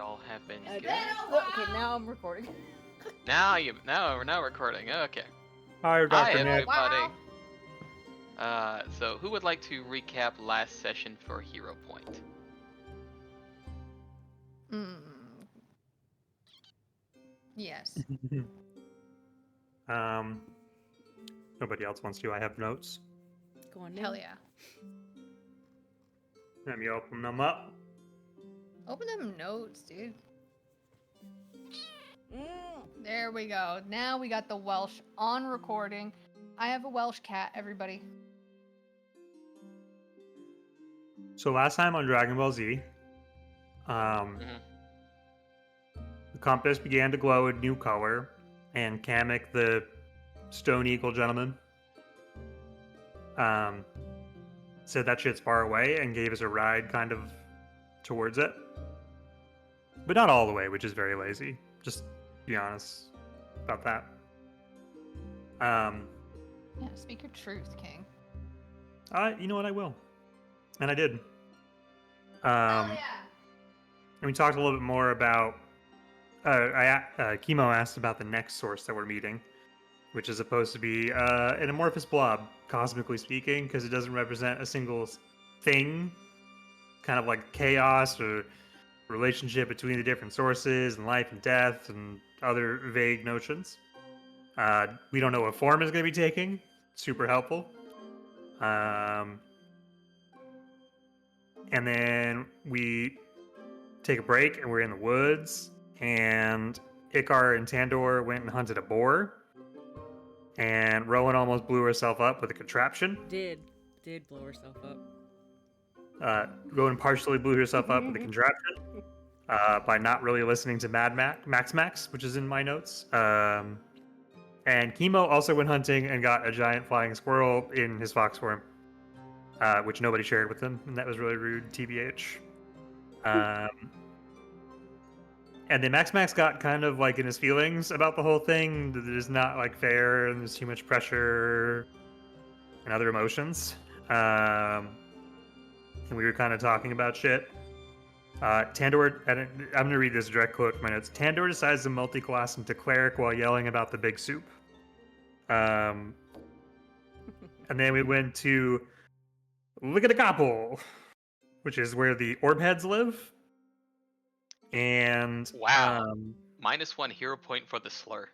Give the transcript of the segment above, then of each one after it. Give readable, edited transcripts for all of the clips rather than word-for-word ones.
all have been good. Okay, now I'm recording. Now we're recording. Okay. Hi, Hi Dr. Nick. everybody. So who would like to recap last session for Hero Point? Yes. Nobody else wants to. I have notes. Go on, Hell now. yeah. Let me open them up. Open them notes, dude. Mm. There we go. Now we got the Welsh on recording. I have a Welsh cat, everybody. So last time on Dragon Ball Z, the compass began to glow a new color, and Kamek, the Stone Eagle gentleman, said that shit's far away and gave us a ride kind of towards it. But not all the way, which is very lazy. Just be honest about that. Yeah, speak your truth, King. You know what? I will. And I did. Hell yeah. And we talked a little bit more about. Chemo asked about the next source that we're meeting, which is supposed to be an amorphous blob, cosmically speaking, because it doesn't represent a single thing. Kind of like chaos or relationship between the different sources and life and death and other vague notions. We don't know what form it's going to be taking. Super helpful. And then we take a break and we're in the woods, and Ikar and Tandor went and hunted a boar, and Rowan almost blew herself up with a contraption. Did blow herself up. Rowan partially blew herself up with a contraption by not really listening to Max, which is in my notes. And Chemo also went hunting and got a giant flying squirrel in his fox form, which nobody shared with him, and that was really rude, TBH. And then Max got kind of like in his feelings about the whole thing, that it is not like fair and there's too much pressure and other emotions. And we were kind of talking about shit. Tandor, I'm going to read this direct quote from my notes. Tandor decides to multi-class into cleric while yelling about the big soup. And then we went to Look at a Gobble, which is where the orb heads live. And Wow. -1 Hero Point for the slur.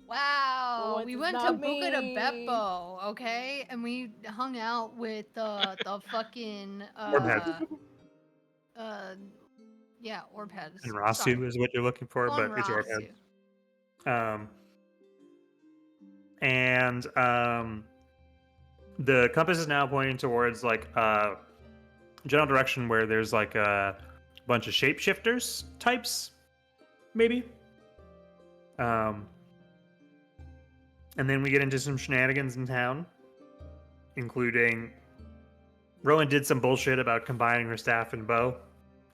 Wow, Once we it's went to not Buca de me. Beppo, okay? And we hung out with the fucking Orb heads. Yeah, orb heads. And Rasu is what you're looking for, Go on, but it's orb Rasu. heads. The compass is now pointing towards like a general direction where there's like a bunch of shapeshifters types, maybe. And then we get into some shenanigans in town, including Rowan did some bullshit about combining her staff and bow.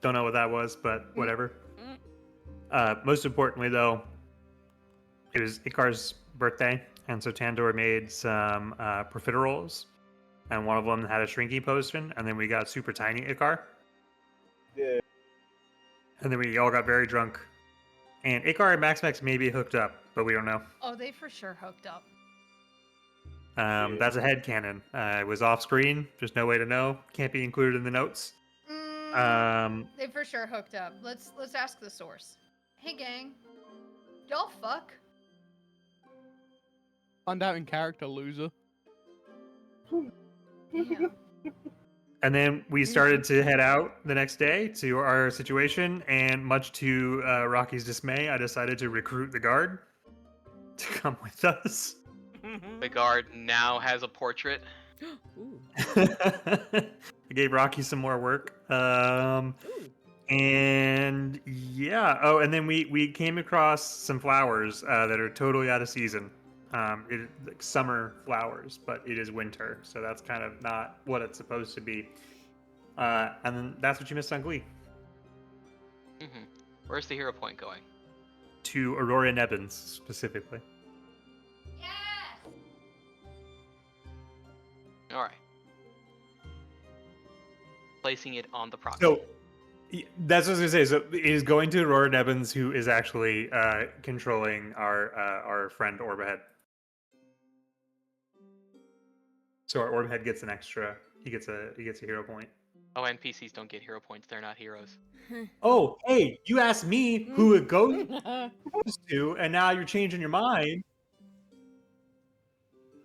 Don't know what that was, but whatever. Most importantly, though, it was Ikar's birthday, and so Tandor made some profiteroles, and one of them had a shrinky potion, and then we got super tiny Ikar. Yeah. And then we all got very drunk. And Ikar and Max may be hooked up, but we don't know. Oh, they for sure hooked up. That's a headcanon. It was off screen. There's no way to know. Can't be included in the notes. They for sure hooked up. Let's ask the source. Hey gang, y'all fuck? Find out in character, loser. Damn. And then we started to head out the next day to our situation, and much to Rocky's dismay, I decided to recruit the guard to come with us. The guard now has a portrait. Ooh. I gave Rocky some more work. Ooh. And yeah. Oh, and then we came across some flowers that are totally out of season. Like summer flowers, but it is winter, so that's kind of not what it's supposed to be. And then that's what you missed on Glee. Where's the Hero Point going? To Aurora Nebbins, specifically. Yes! Alright. Placing it on the proxy. So, That's what I was gonna say. So it is going to Aurora Nebbins, who is actually controlling our friend Orbahead. So our Orbahead gets an extra. He gets a hero point. Oh, NPCs don't get hero points. They're not heroes. Oh, hey, you asked me who it goes Mm. to, and now you're changing your mind.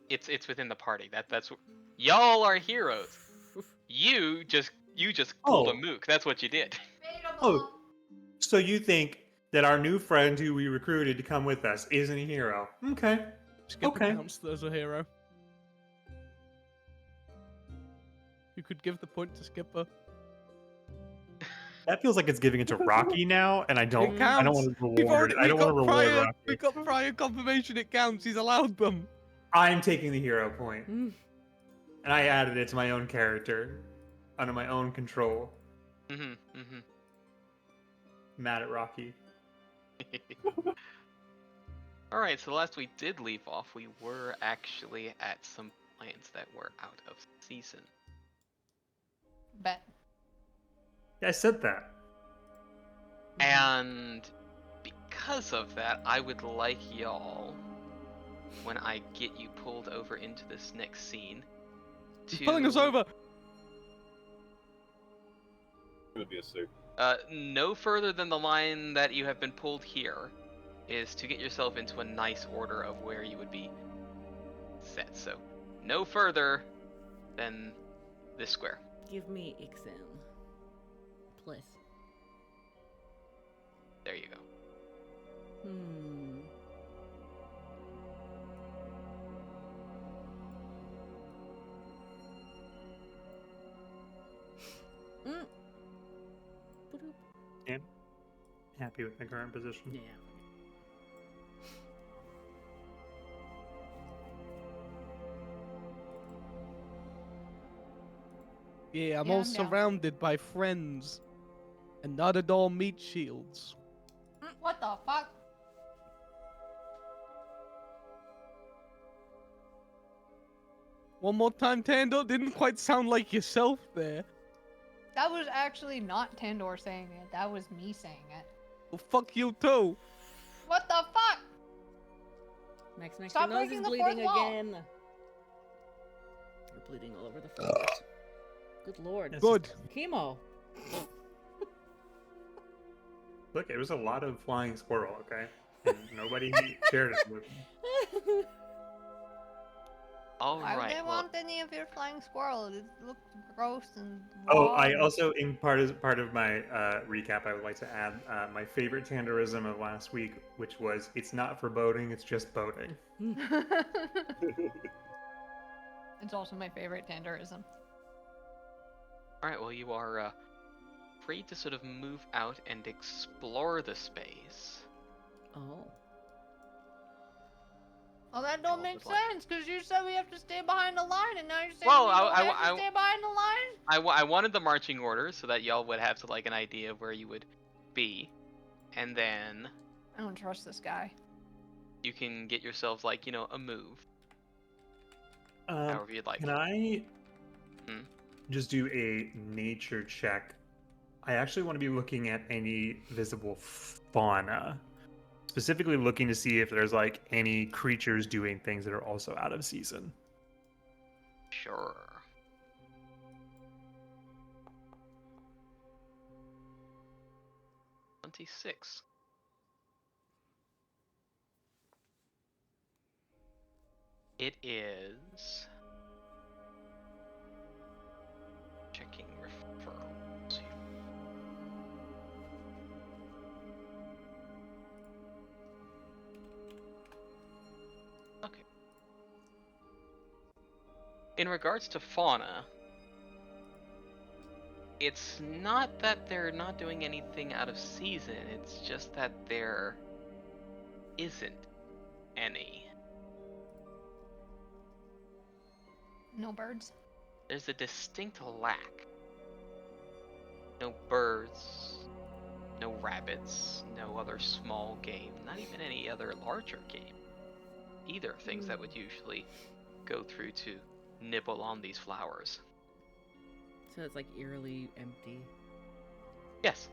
It's within the party. That's y'all are heroes. You just pulled a Oh. mook. That's what you did. Oh, so you think that our new friend who we recruited to come with us isn't a hero? Okay. Skipper Okay. counts as a hero. You could give the point to Skipper. That feels like it's giving it to Rocky now, and I don't It counts. want to We've reward it. I we don't want to got reward prior. Rocky. We got prior confirmation. It counts. He's allowed them. I'm taking the hero point, Mm. and I added it to my own character, under my own control. Mad at Rocky. All right. So last we did leave off, we were actually at some planes that were out of season. Bet. Yeah, I said that. And because of that, I would like y'all, when I get you pulled over into this next scene, He's pulling us over. Gonna be a suit. no further than the line that you have been pulled here is to get yourself into a nice order of where you would be set. So, no further than this square. Give me XM. Plus. There you go. Hmm. Mm. Ba-doop. Yeah. Happy with my current position. Yeah. Yeah, I'm Yeah, all I'm down. surrounded by friends, and not at all meat shields. What the fuck? One more time, Tando. Didn't quite sound like yourself there. That was actually not Tandor saying it. That was me saying it. Well, fuck you too. What the fuck? Max, Stop your nose is breaking the bleeding fourth wall. again. You're bleeding all over the floors. Good lord. Yes. Good. Chemo. Look, it was a lot of flying squirrel, okay? And nobody shared it with me. All Why would right. they Well, want any of your flying squirrel? It looked gross and Oh, raw I and- also, in part of my recap, I would like to add my favorite Tanderism of last week, which was, it's not foreboding, it's just boating. It's also my favorite Tanderism. all right. Well, you are free to sort of move out and explore the space. Oh. Well, that don't Well, make good luck. sense, because you said we have to stay behind the line, and now you're saying Well, we don't I- have to stay behind the line? I wanted the marching order so that y'all would have to like an idea of where you would be, and then I don't trust this guy. you can get yourselves like a move, however you'd like. Can I Hmm? just do a nature check? I actually want to be looking at any visible fauna. Specifically looking to see if there's like any creatures doing things that are also out of season. Sure. $26. It is checking referrals here. Okay. In regards to fauna, it's not that they're not doing anything out of season, it's just that there isn't any. No birds. There's a distinct lack. No birds, no rabbits, no other small game, not even any other larger game. Either things that would usually go through to nibble on these flowers. So it's like eerily empty. Yes.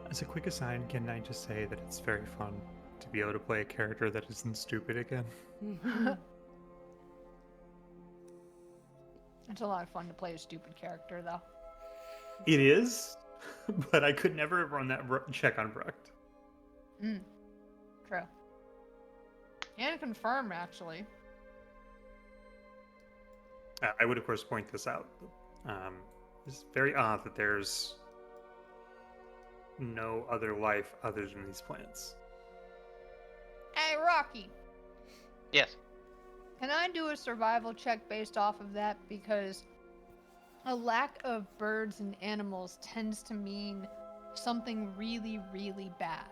As a quick aside, can I just say that it's very fun to be able to play a character that isn't stupid again? It's a lot of fun to play a stupid character, though. It is, but I could never run that check on Brucht. True. And confirm, actually. I would, of course, point this out. It's very odd that there's no other life other than these plants. Hey, Rocky. Yes. Can I do a survival check based off of that? Because a lack of birds and animals tends to mean something really, really bad.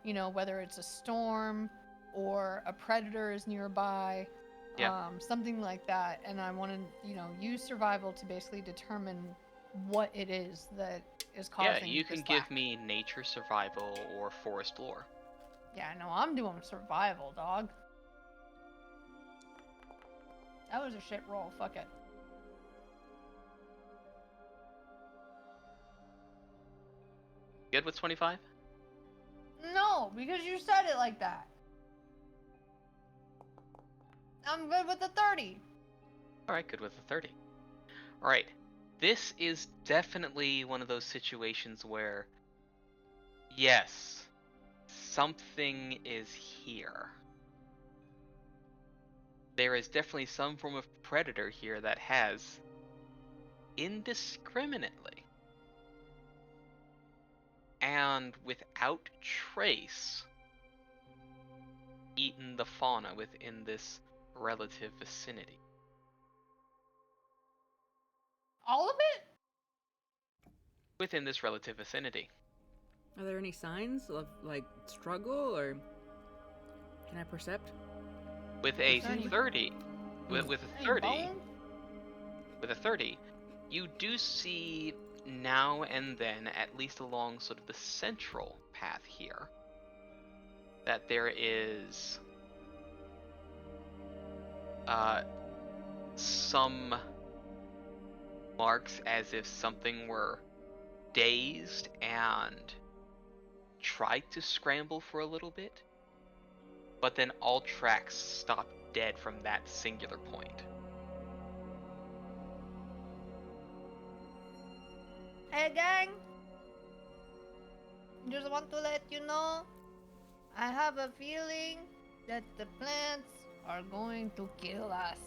You know, whether it's a storm or a predator is nearby, something like that. And I want to, use survival to basically determine what it is that is causing. Yeah, you can this give lack. me nature, survival, or forest lore. Yeah, no, I'm doing survival, dog. That was a shit roll. Fuck it. Good with 25? No, because you said it like that. I'm good with the 30. Alright, good with a 30. Alright, this is definitely one of those situations where, yes, something is here. There is definitely some form of predator here that has, indiscriminately, and without trace, eaten the fauna within this relative vicinity. All of it? Within this relative vicinity. Are there any signs of, like, struggle, or can I percept? With a Perception. 30, with a Any 30, bone? with a 30, you do see now and then, at least along sort of the central path here, that there is some marks as if something were dazed and tried to scramble for a little bit, but then all tracks stopped dead from that singular point. Hey, gang. Just want to let you know, I have a feeling that the plants are going to kill us.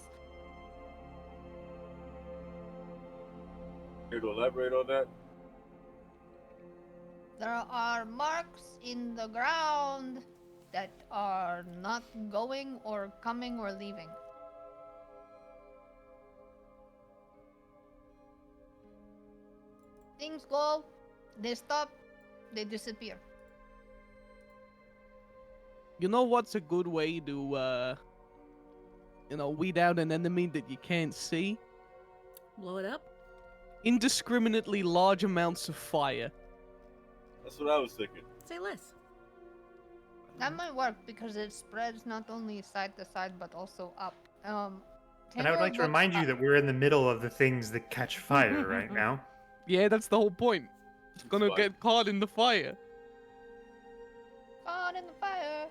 Here to elaborate on that? There are marks in the ground that are not going or coming or leaving. Things go, they stop, they disappear. You know what's a good way to, weed out an enemy that you can't see? Blow it up? Indiscriminately large amounts of fire. That's what I was thinking. Say less. That might work because it spreads not only side to side but also up. And I would like to remind you that we're in the middle of the things that catch fire right now. Yeah, that's the whole point. It's gonna fine. get caught in the fire. Caught in the fire.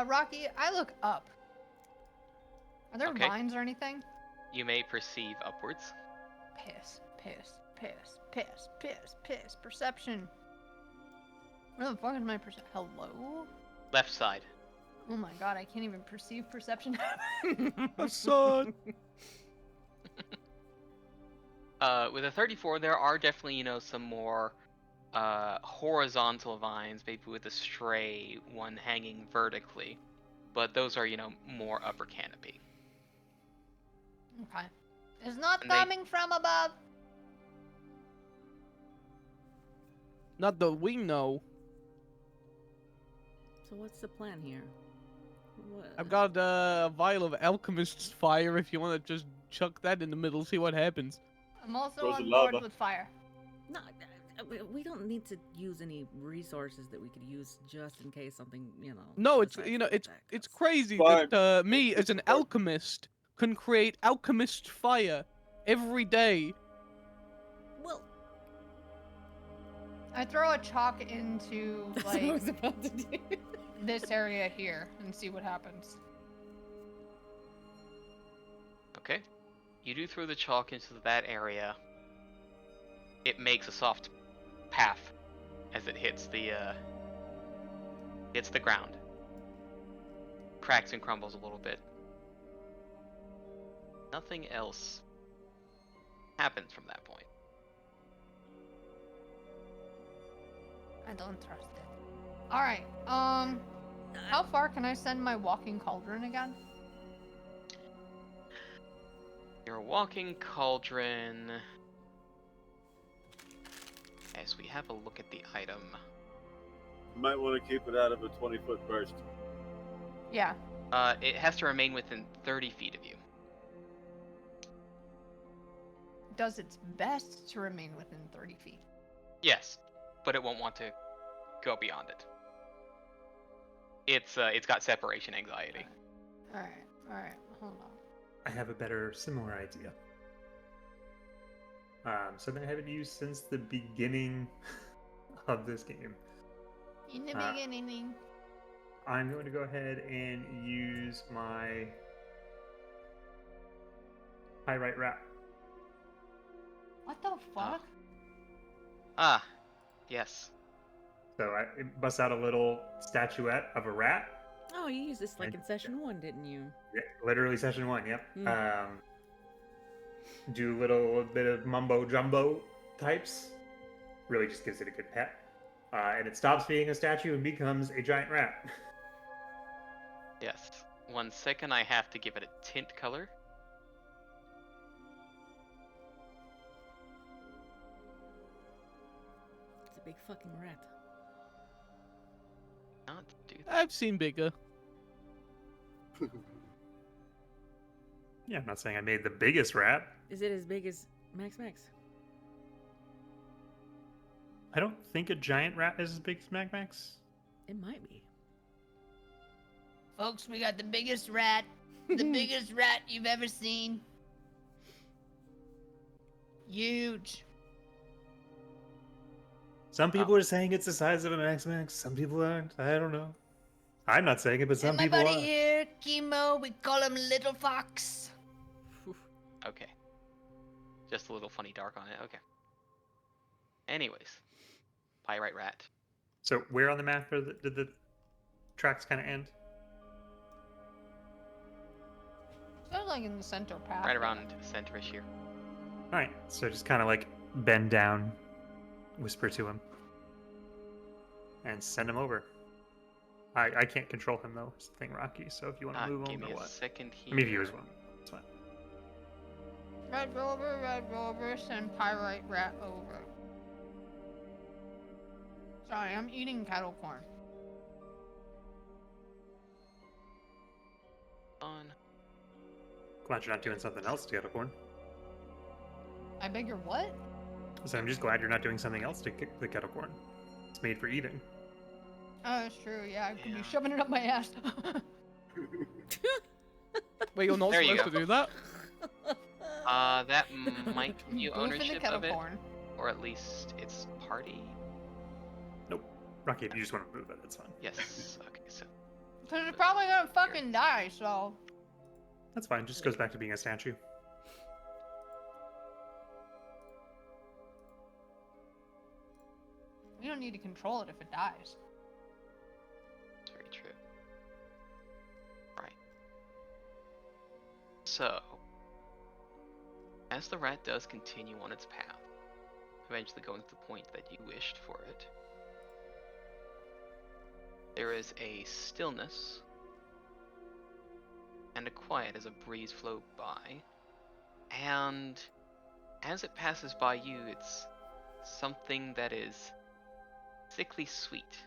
Rocky, I look up. Are there Okay. vines or anything? You may perceive upwards. Piss, piss, piss, piss, piss, piss. Perception. Where the fuck is my perception? Hello? Left side. Oh my god, I can't even perceive perception. Son. With a 34, there are definitely, some more horizontal vines, maybe with a stray one hanging vertically. But those are, more upper canopy. Okay. It's not And they- coming from above. Not that we know. So what's the plan here? What? I've got a vial of alchemist's fire if you want to just chuck that in the middle, see what happens. I'm also Frozen on board lava. with fire. No, we don't need to use any resources that we could use just in case something, No, it's decides you know, to it's attack it's us. crazy Fine. that me as an Fine. alchemist can create alchemist fire every day. Well, I throw a chalk into That's what I like was about to do. this area here and see what happens. Okay. You do throw the chalk into that area. It makes a soft path as it hits the ground. Cracks and crumbles a little bit. Nothing else happens from that point. I don't trust it. All right. How far can I send my walking cauldron again? Your walking cauldron. As we have a look at the item. You might want to keep it out of a 20-foot burst. Yeah. It has to remain within 30 feet of you. Does its best to remain within 30 feet. Yes, but it won't want to go beyond it. It's got separation anxiety. All right. Hold on. I have a better, similar idea. Something I haven't used since the beginning of this game. In the Uh, beginning. I'm going to go ahead and use my pyrite wrap. What the fuck? Ah, yes. So I bust out a little statuette of a rat. Oh, you used this like in session 1, didn't you? Yeah, literally session 1, yep. Mm. Do a little bit of mumbo jumbo types. Really just gives it a good pet. And it stops being a statue and becomes a giant rat. Yes. 1 second, I have to give it a tint color. It's a big fucking rat. Not do that. I've seen bigger. Yeah, I'm not saying I made the biggest rat. Is it as big as Max? I don't think a giant rat is as big as Max. It might be. Folks, we got the biggest rat. The biggest rat you've ever seen. Huge. Some people are saying it's the size of a Max. Some people aren't. I don't know. I'm not saying it, but some And my people buddy are. here, Chemo, we call him Little Fox. Okay. Just a little funny dark on it. Okay. Anyways. Pyrite rat. So where on the map did the tracks kind of end? Sounds like in the center path. Right around centerish here. All right, so just kind of like bend down, whisper to him, and send him over. I can't control him though. It's the thing, Rocky. So if you want to move Give him me or a what? second here. I mean, if you as well. It's fine. Red rover, send pyrite rat over. Sorry, I'm eating cattle corn. On. Glad you're not doing something else to get a corn. I beg your what? So I'm just glad you're not doing something else to get the kettle corn. It's made for eating. Oh, that's true. Yeah, I could Yeah. be shoving it up my ass. Wait, you're not There you supposed to do that? That might give you Boofing the ownership kettle of it, corn. or at least its party. Rocky, if you just want to move it, it's fine. Yes. Okay. So Because it's probably gonna fucking die, so. That's fine. Just goes back to being a statue. We don't need to control it if it dies. it's very true. Right. So, as the rat does continue on its path, eventually going to the point that you wished for it, there is a stillness and a quiet as a breeze flows by, and as it passes by you, it's something that is sickly sweet.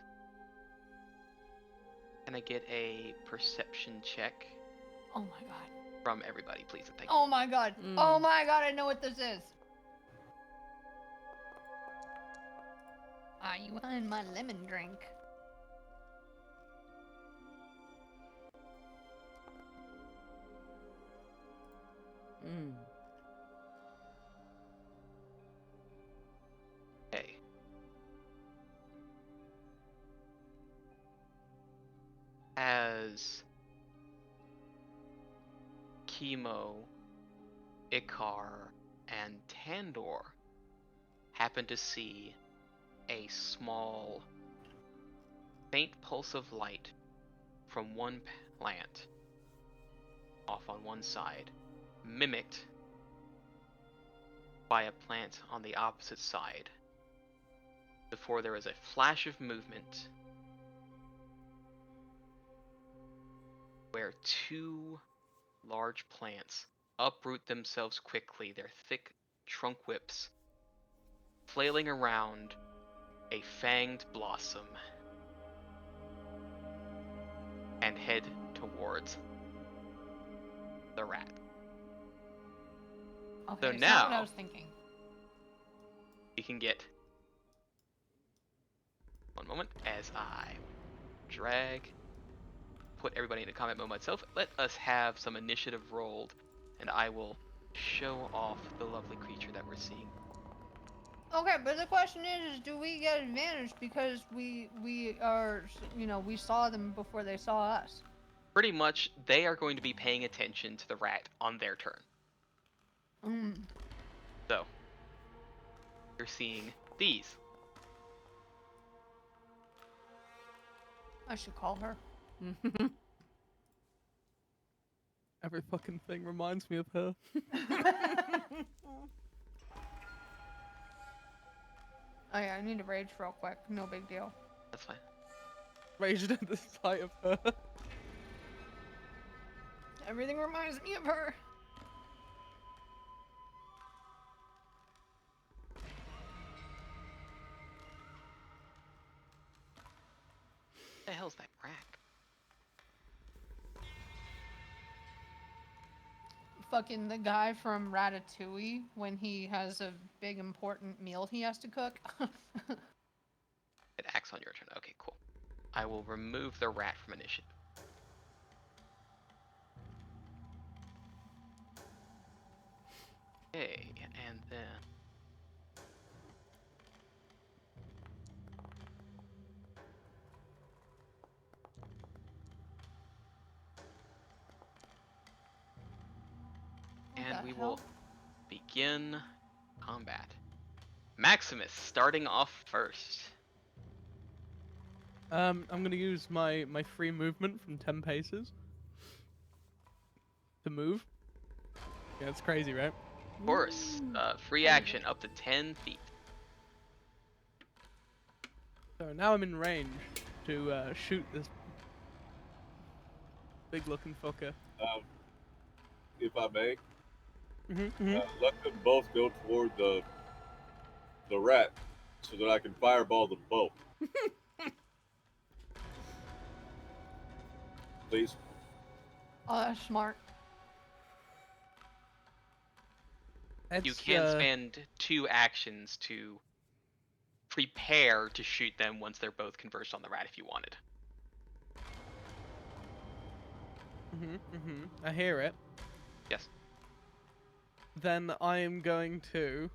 Can I get a perception check Oh my god. from everybody, please? And thank you. Oh my god. Mm. Oh my god, I know what this is. Are you wanting my lemon drink? Mm. Okay. Timo, Ikar, and Tandor happen to see a small, faint pulse of light from one plant off on one side, mimicked by a plant on the opposite side, before there is a flash of movement where two large plants uproot themselves quickly, their thick trunk whips flailing around a fanged blossom, and head towards the rat. Okay, So it's not what I now- was thinking. We can get one moment as I put everybody into combat mode myself. Let us have some initiative rolled, and I will show off the lovely creature that we're seeing. Okay, but the question is do we get advantage because we are, we saw them before they saw us? Pretty much, they are going to be paying attention to the rat on their turn. Mm. So, you're seeing these. I should call her. Every fucking thing reminds me of her. Oh yeah, I need to rage real quick. No big deal. That's fine. Raged at the sight of her. Everything reminds me of her. What the hell's that rack? Fucking the guy from Ratatouille when he has a big important meal he has to cook. It acts on your turn. Okay, cool. I will remove the rat from initiative. Okay, and then What we the will hell? begin combat. Maximus starting off first. I'm gonna use my free movement from 10 paces to move. Yeah, it's crazy, right? Of course, free action up to 10 feet. So now I'm in range to shoot this big looking fucker. If I may, Mm-hmm. let them both go toward the rat so that I can fireball them both. Please. Oh, that's smart. You can spend 2 actions to prepare to shoot them once they're both converged on the rat if you wanted. I hear it. Yes. Then I am going to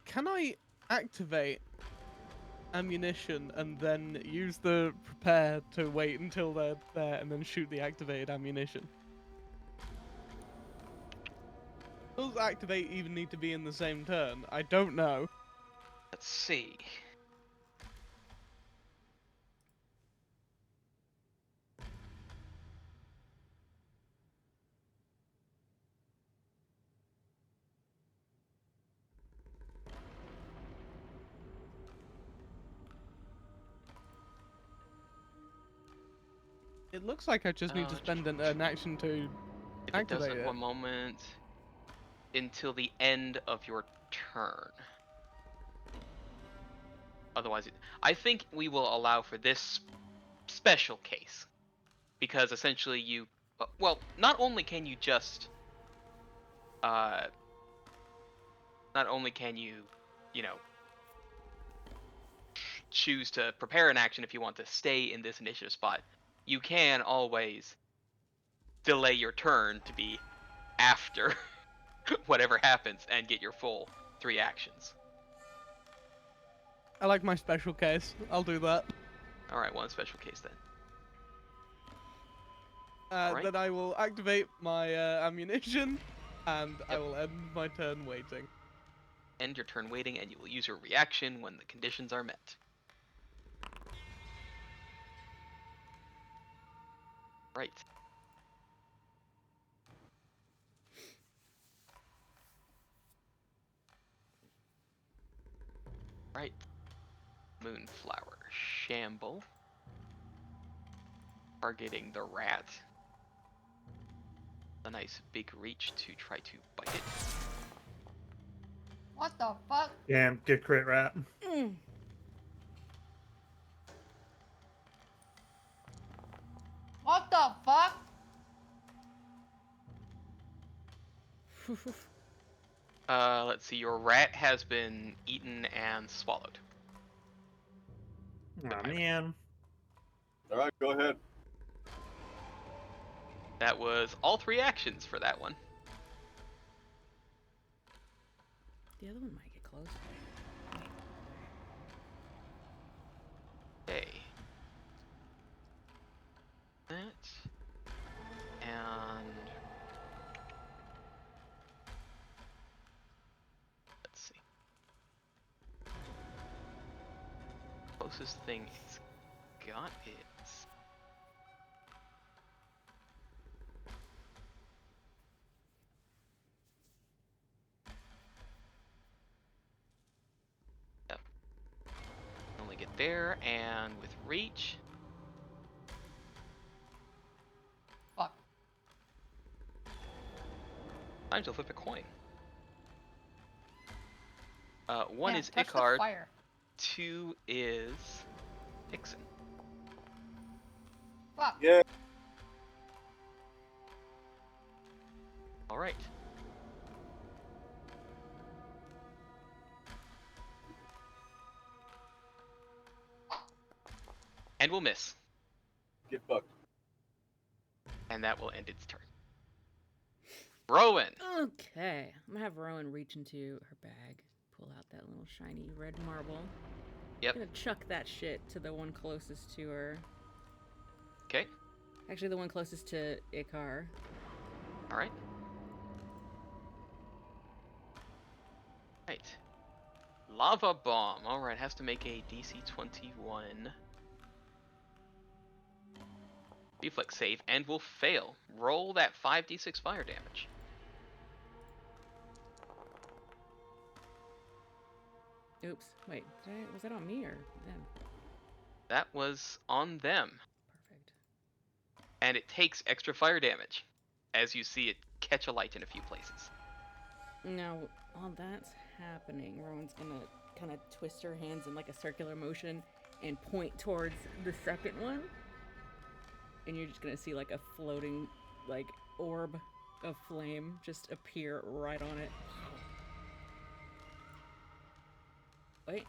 Can I activate ammunition and then use the prepare to wait until they're there and then shoot the activated ammunition? Does activate even need to be in the same turn? I don't know. Let's see. It looks like I just need to spend an action to If it activate doesn't, it. one moment. Until the end of your turn. Otherwise, I think we will allow for this special case. Because essentially you... well, not only can you just... not only can you, choose to prepare an action if you want to stay in this initiative spot, you can always delay your turn to be after whatever happens and get your full 3 actions. I like my special case. I'll do that. All right, one special case then. Alright. Then I will activate my ammunition, and I Yep. will end my turn waiting. End your turn waiting, and you will use your reaction when the conditions are met. Right. Right. Moonflower Shamble. Targeting the rat. A nice big reach to try to bite it. What the fuck? Damn, good crit rat. What the fuck? Let's see, your rat has been eaten and swallowed. Oh man. All right, go ahead. That was all 3 actions for that one. The other one might get close. Okay. That. And... let's see. Closest thing it's got is... yep. Only get there, and with reach... Fuck. time to flip a coin. 1 Yeah, is touch the Icard, fire. 2 is Dixon. Fuck. Yeah. All right. And we'll miss. Get fucked. And that will end its turn. Rowan! Okay, I'm gonna have Rowan reach into her bag, pull out that little shiny red marble. Yep. Gonna chuck that shit to the one closest to her. Okay. Actually, the one closest to Ikar. All right. Right. Lava Bomb. All right, has to make a DC 21 reflex save and will fail. Roll that 5d6 fire damage. Oops. Wait, was that on me or them? That was on them. Perfect. And it takes extra fire damage as you see it catch a light in a few places. Now, while that's happening, Rowan's gonna kind of twist her hands in like a circular motion and point towards the second one. And you're just gonna see like a floating, like, orb of flame just appear right on it. Wait,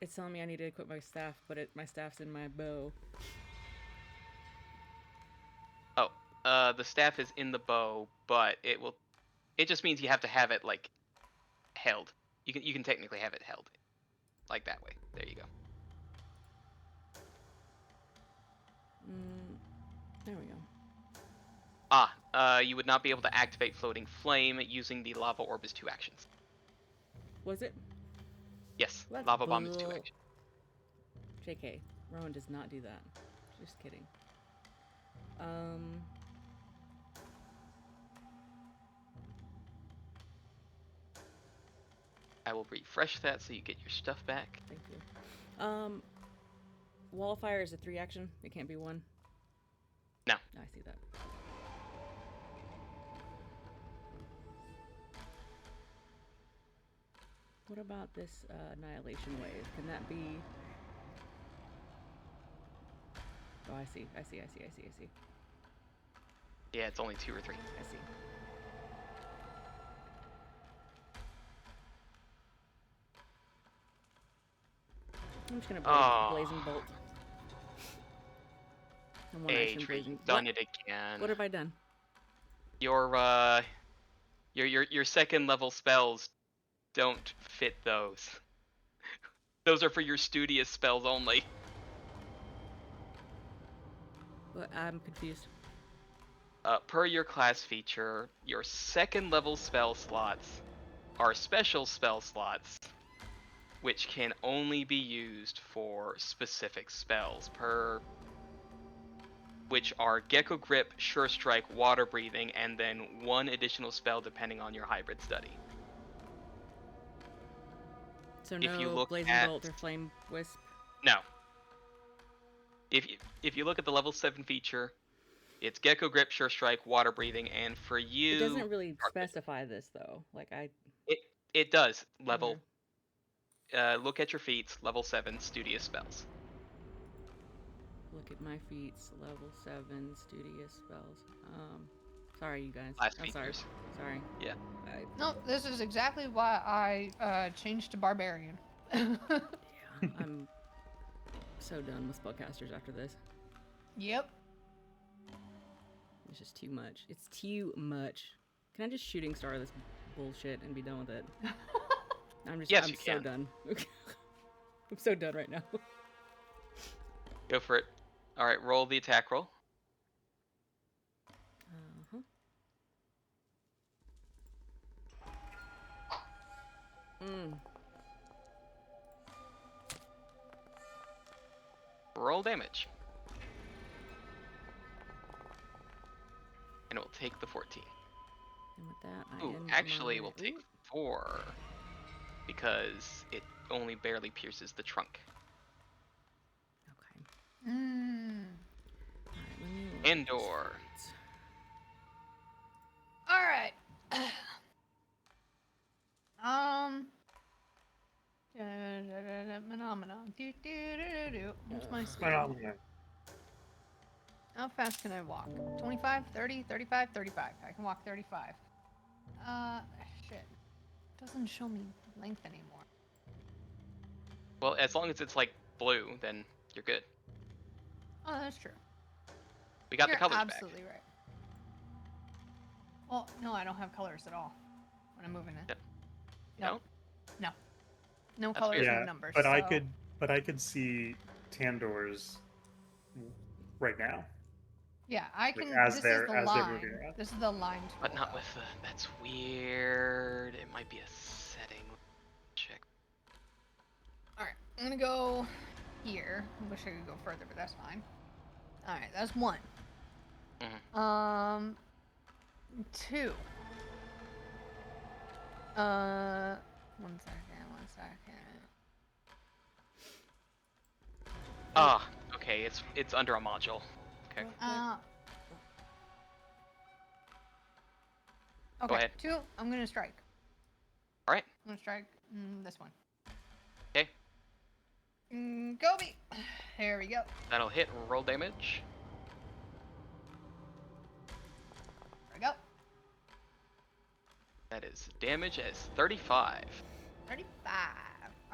it's telling me I need to equip my staff, but my staff's in my bow. Oh, the staff is in the bow, but it just means you have to have it like held. You can technically have it held like that way. There you go. There we go. You would not be able to activate Floating Flame using the Lava Orb as 2 actions. Was it? Yes, Let's Lava Bomb is 2 bull- actions. JK, Rowan does not do that. Just kidding. I will refresh that so you get your stuff back. Thank you. Wall of Fire is a 3 action. It can't be 1. No. I see that. What about this Annihilation Wave? Can that be... Oh, I see. Yeah, it's only 2 or 3. I see. I'm just gonna Blazing Bolt. And one action Blazing. Done it again. What have I done? Your second level spells don't fit those. Those are for your studious spells only. But I'm confused. Per your class feature, your second level spell slots are special spell slots, which can only be used for specific spells, which are Gecko Grip, Sure Strike, Water Breathing, and then one additional spell depending on your hybrid study. So If you no look Blazing at- Bolt or Flame Wisp. No. If you look at the level 7 feature, it's Gecko Grip, Sure Strike, Water Breathing, and for you... It doesn't really Carpet. specify this though. Like It does. Level... Okay. Look at your feats, level 7, Studious Spells. Look at my feats, level 7, studious spells. Sorry, you guys. Last I'm sorry. features. Sorry. Yeah. No, this is exactly why I changed to barbarian. Yeah, I'm so done with spellcasters after this. Yep. It's just too much. It's too much. Can I just shooting star this bullshit and be done with it? I'm Yes, you so can. done. I'm so done right now. Go for it. Alright, roll the attack roll. Uh-huh. Roll damage. And it will take the 14. And with that, I Ooh, end actually, my... we'll take Ooh. 4. Because it only barely pierces the trunk. Okay. Mm. Alright, let me look at these Andor. feats. All right. Phenomenon. What's my speed? How fast can I walk? 25, 30, 35, 35. I can walk 35. Shit. Doesn't show me length anymore. Well, as long as it's like blue, then you're good. Oh, that's true. We got You're the colors absolutely right. Well, no, I don't have colors at all when I'm moving it. Yep. No. don't? No. No That's colors, weird. no Yeah, numbers. but I so- could see Tandor's right now. Yeah, I Like, can. as This they're- is the as they're line. moving around. This is the line tool. But not though. with the... That's weird. It might be a setting. Check. Alright, I'm gonna go here. I wish I could go further, but that's fine. Alright, that's 1. Mhm. 2. 1 second, 1 second. Ah, okay, it's under a module. Okay. Okay, ahead. 2, I'm gonna strike. Alright. I'm gonna strike this one. Okay. Gobi! There we go. That'll hit. Roll damage. There we go. That is damage as 35. 35.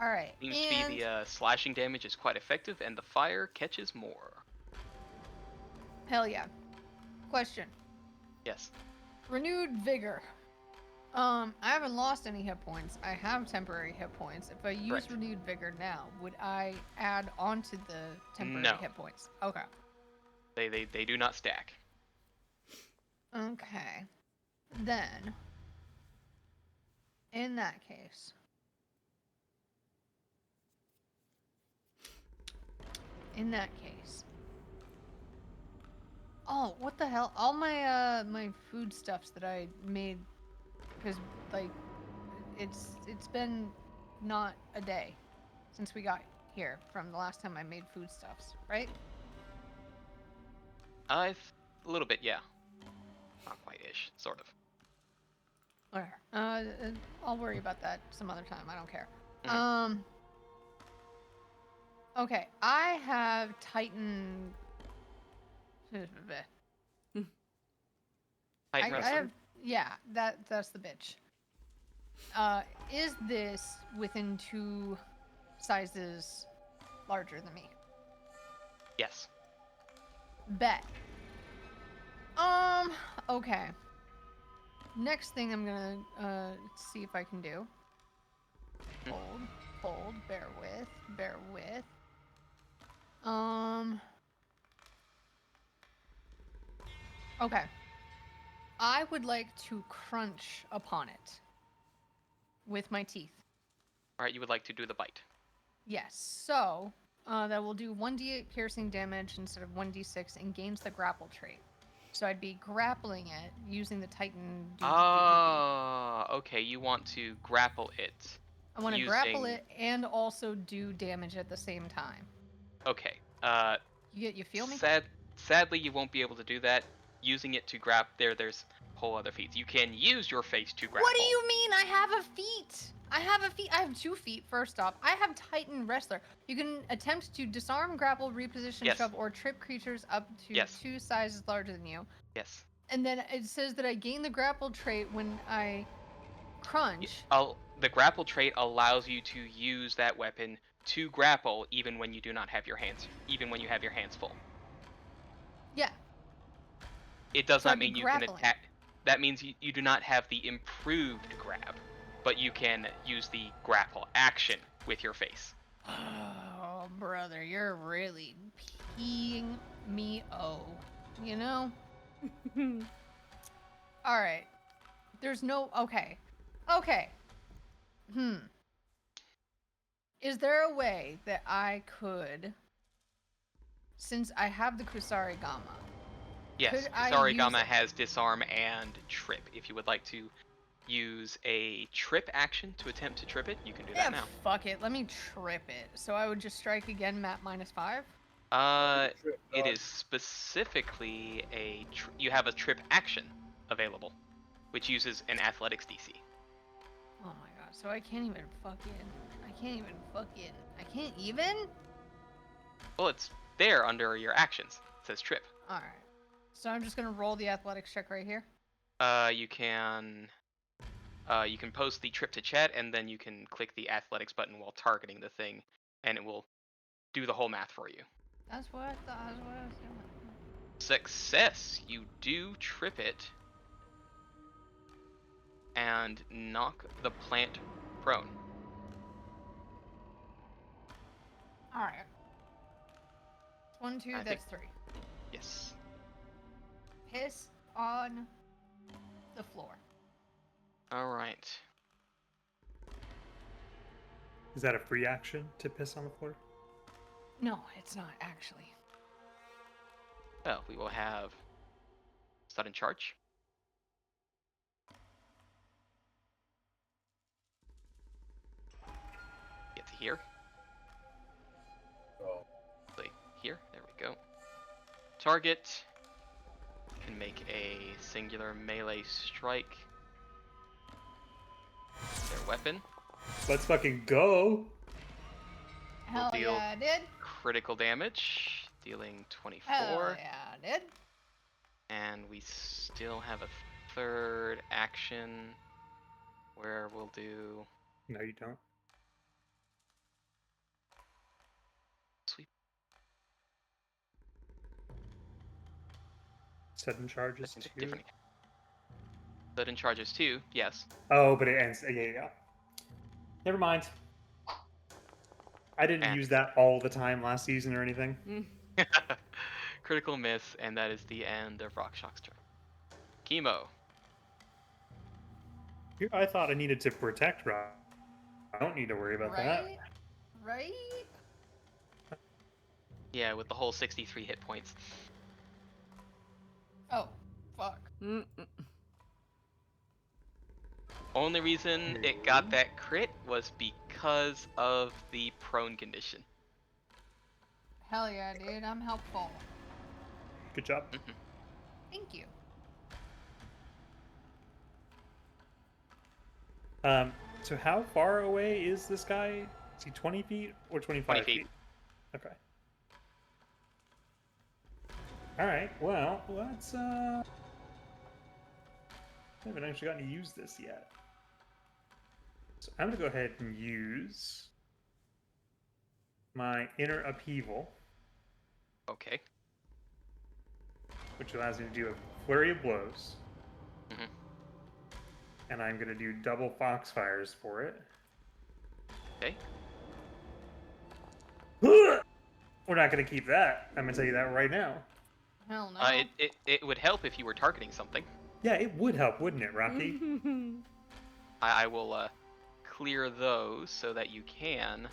Alright, Seems to be the slashing damage is quite effective, and the fire catches more. hell yeah. Question. Yes. Renewed vigor. I haven't lost any hit points. I have temporary hit points. If I use Correct. renewed vigor now, would I add onto the temporary No. hit points? Okay. They do not stack. Okay. Then, in that case, oh, what the hell? All my my foodstuffs that I made, because like, it's been not a day since we got here from the last time I made foodstuffs, right? A little bit, yeah. Not quite-ish, sort of. Whatever. I'll worry about that some other time. I don't care. Mhm. Okay, I have Titan. Titan I Wrestler? have, yeah, that's the bitch. Is this within 2 sizes larger than me? Yes. Bet. Okay. Next thing I'm gonna see if I can do. Hold, bear with. Okay. I would like to crunch upon it with my teeth. All right, you would like to do the bite. Yes. So that will do 1d8 piercing damage instead of 1d6 and gains the grapple trait. So I'd be grappling it using the Titan. Ah, okay. You want to grapple it. I want to grapple using- it and also do damage at the same time. Okay. You feel me? Sadly, you won't be able to do that. Using it to there's whole other feats. You can use your face to grapple. What do you mean? I have a feat. I have 2 feet. First off, I have Titan Wrestler. You can attempt to disarm, grapple, reposition, Yes. shove, or trip creatures up to Yes. 2 sizes larger than you. Yes. And then it says that I gain the grapple trait when I crunch. The grapple trait allows you to use that weapon to grapple even when you do not have your hands, even when you have your hands full. Yeah. It does So not I'd be mean you can grappling. attack. That means you do not have the improved grab, but you can use the grapple action with your face. Oh, brother, you're really peeing me you know? All right. There's no okay. Is there a way that I could, since I have the Kusari Gamma? Yes, Could I Kusari use Gamma it? has disarm and trip. If you would like to use a trip action to attempt to trip it, you can do that now. Fuck it. Let me trip it. So I would just strike again, map -5. It is specifically you have a trip action available, which uses an athletics DC. Oh my god. So I can't even I can't even? Well, it's there under your actions. It says trip. Alright. So I'm just gonna roll the athletics check right here. You can post the trip to chat, and then you can click the athletics button while targeting the thing, and it will do the whole math for you. That's what I thought. That's what I was doing. Success! You do trip it and knock the plant prone. Alright. 1, 2, I that's 3. Yes. Piss on the floor. All right. Is that a free action to piss on the floor? No, it's not actually. Well, we will have sudden charge. Get to here. Oh. Play here. There we go. Target can make a singular melee strike. Their weapon. Let's fucking go! Hell deal yeah, I did. Critical damage, dealing 24. Hell yeah, I did. And we still have a third action where we'll do No, you don't. sweep. Sudden charges That's too. different. Sudden charges too, yes. Oh, but it ends. Yeah. Never mind. I didn't And- use that all the time last season or anything. Critical miss, and that is the end of Rockshock's turn. Chemo. Here, I thought I needed to protect Rob. I don't need to worry about that. Right? Yeah, with the whole 63 hit points. Oh, fuck. Only reason it got that crit was because of the prone condition. Hell yeah, dude. I'm helpful. Good job. Thank you. So how far away is this guy? Is he 20 feet or 25 20 feet. Okay. Alright, well, let's, I haven't actually gotten to use this yet. So I'm gonna go ahead and use my inner upheaval, Okay. which allows me to do a flurry of blows. Mhm. And I'm gonna do double foxfires for it. Okay. We're not gonna keep that. I'm gonna tell you that right now. Hell no. It would help if you were targeting something. Yeah, it would help, wouldn't it, Rocky? I will clear those so that you can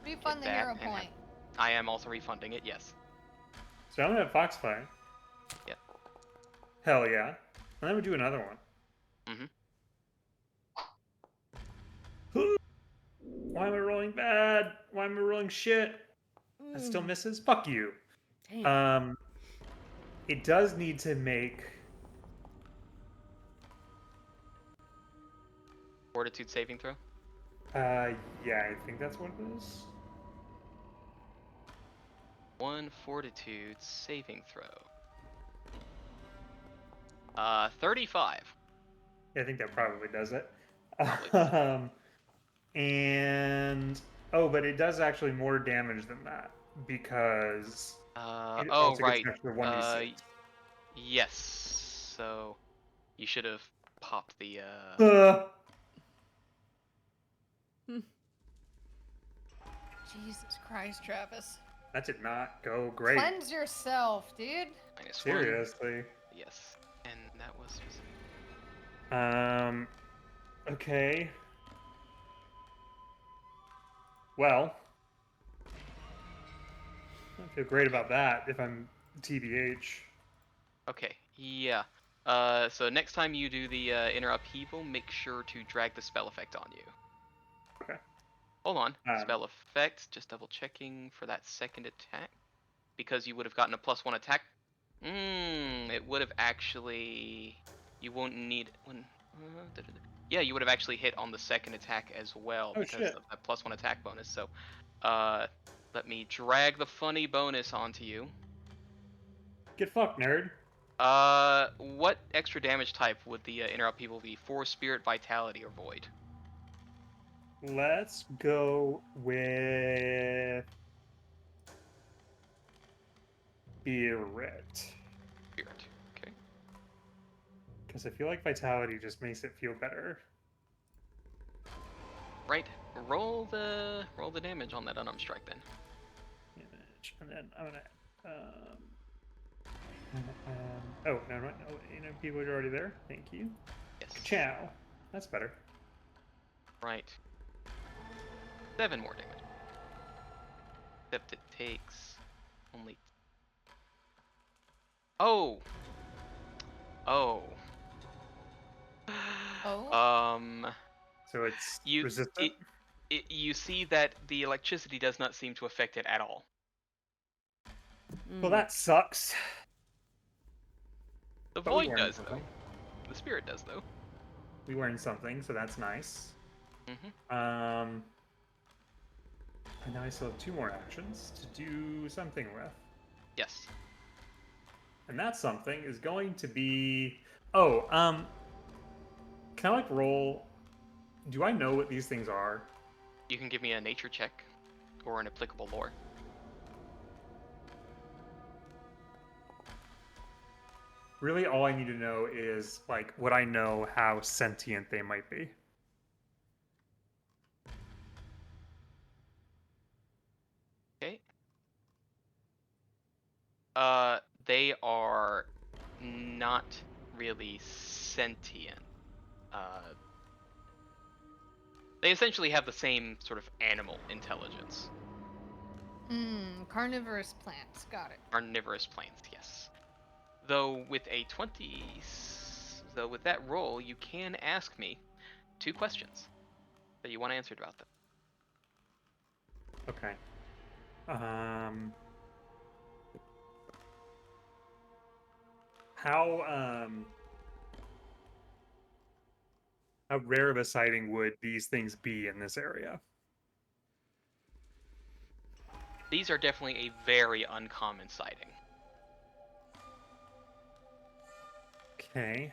Refund the that hero and have- point. I am also refunding it, yes. So I'm gonna have Foxfire. Yep. Hell yeah. And then we do another one. Why am I rolling bad? Why am I rolling shit? That still misses? Fuck you. Dang. It does need to make... Fortitude saving throw. Yeah, I think that's what it is. 1 fortitude saving throw. 35. Yeah, I think that probably does it. Probably. And... Oh, but it does actually more damage than that. Because... it Oh, also right. gets an extra 1d6. Yes. So you should have popped the Jesus Christ, Travis. That did not go great. Cleanse yourself, dude. -1. Seriously. Yes. And that was just... Okay. Well, I don't feel great about that if I'm TBH. Okay, yeah. So next time you do the inner upheaval, make sure to drag the spell effect on you. Okay. Hold on. Spell effect, just double checking for that second attack. Because you would have gotten a +1 attack. It would have actually... You won't need... Yeah, you would have actually hit on the second attack as well Oh, because shit. of that +1 attack bonus. So, let me drag the funny bonus onto you. Get fucked, nerd. What extra damage type would the inner upheaval be? Force, Spirit, Vitality, or Void? Let's go with... Spirit. Spirit. Okay. Because I feel like Vitality just makes it feel better. Right. Roll the damage on that unarmed strike then. Damage. And then I'm gonna... oh, no, people are already there. Thank you. Yes. Ciao. That's better. Right. 7 more damage. Except it takes only... Oh! Oh. Oh? So it's You resistant? you see that the electricity does not seem to affect it at all. Well, that sucks. The But we void learned does something. though. The spirit does though. We learned something, so that's nice. Mm-hmm. And now I still have 2 more actions to do something with. Yes. And that something is going to be... Oh, can I, like, roll... Do I know what these things are? You can give me a nature check or an applicable lore. Really, all I need to know is, like, would I know how sentient they might be? Okay. They are not really sentient. They essentially have the same sort of animal intelligence. Carnivorous plants. Got it. Carnivorous plants, yes. Though with that roll, you can ask me 2 questions that you want answered about them. Okay. How rare of a sighting would these things be in this area? These are definitely a very uncommon sighting. Okay.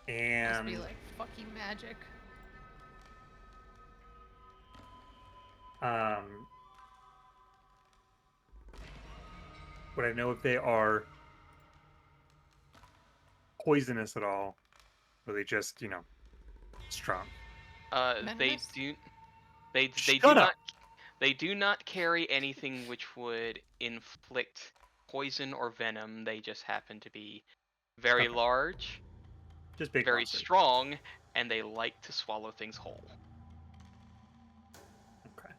Must And be like fucking magic. would I know if they are poisonous at all? Or are they just, strong? They Venomous? do they Shut do up! not they do not carry anything which would inflict poison or venom. They just happen to be very Okay. large, Just big very monsters. strong, and they like to swallow things whole. Okay.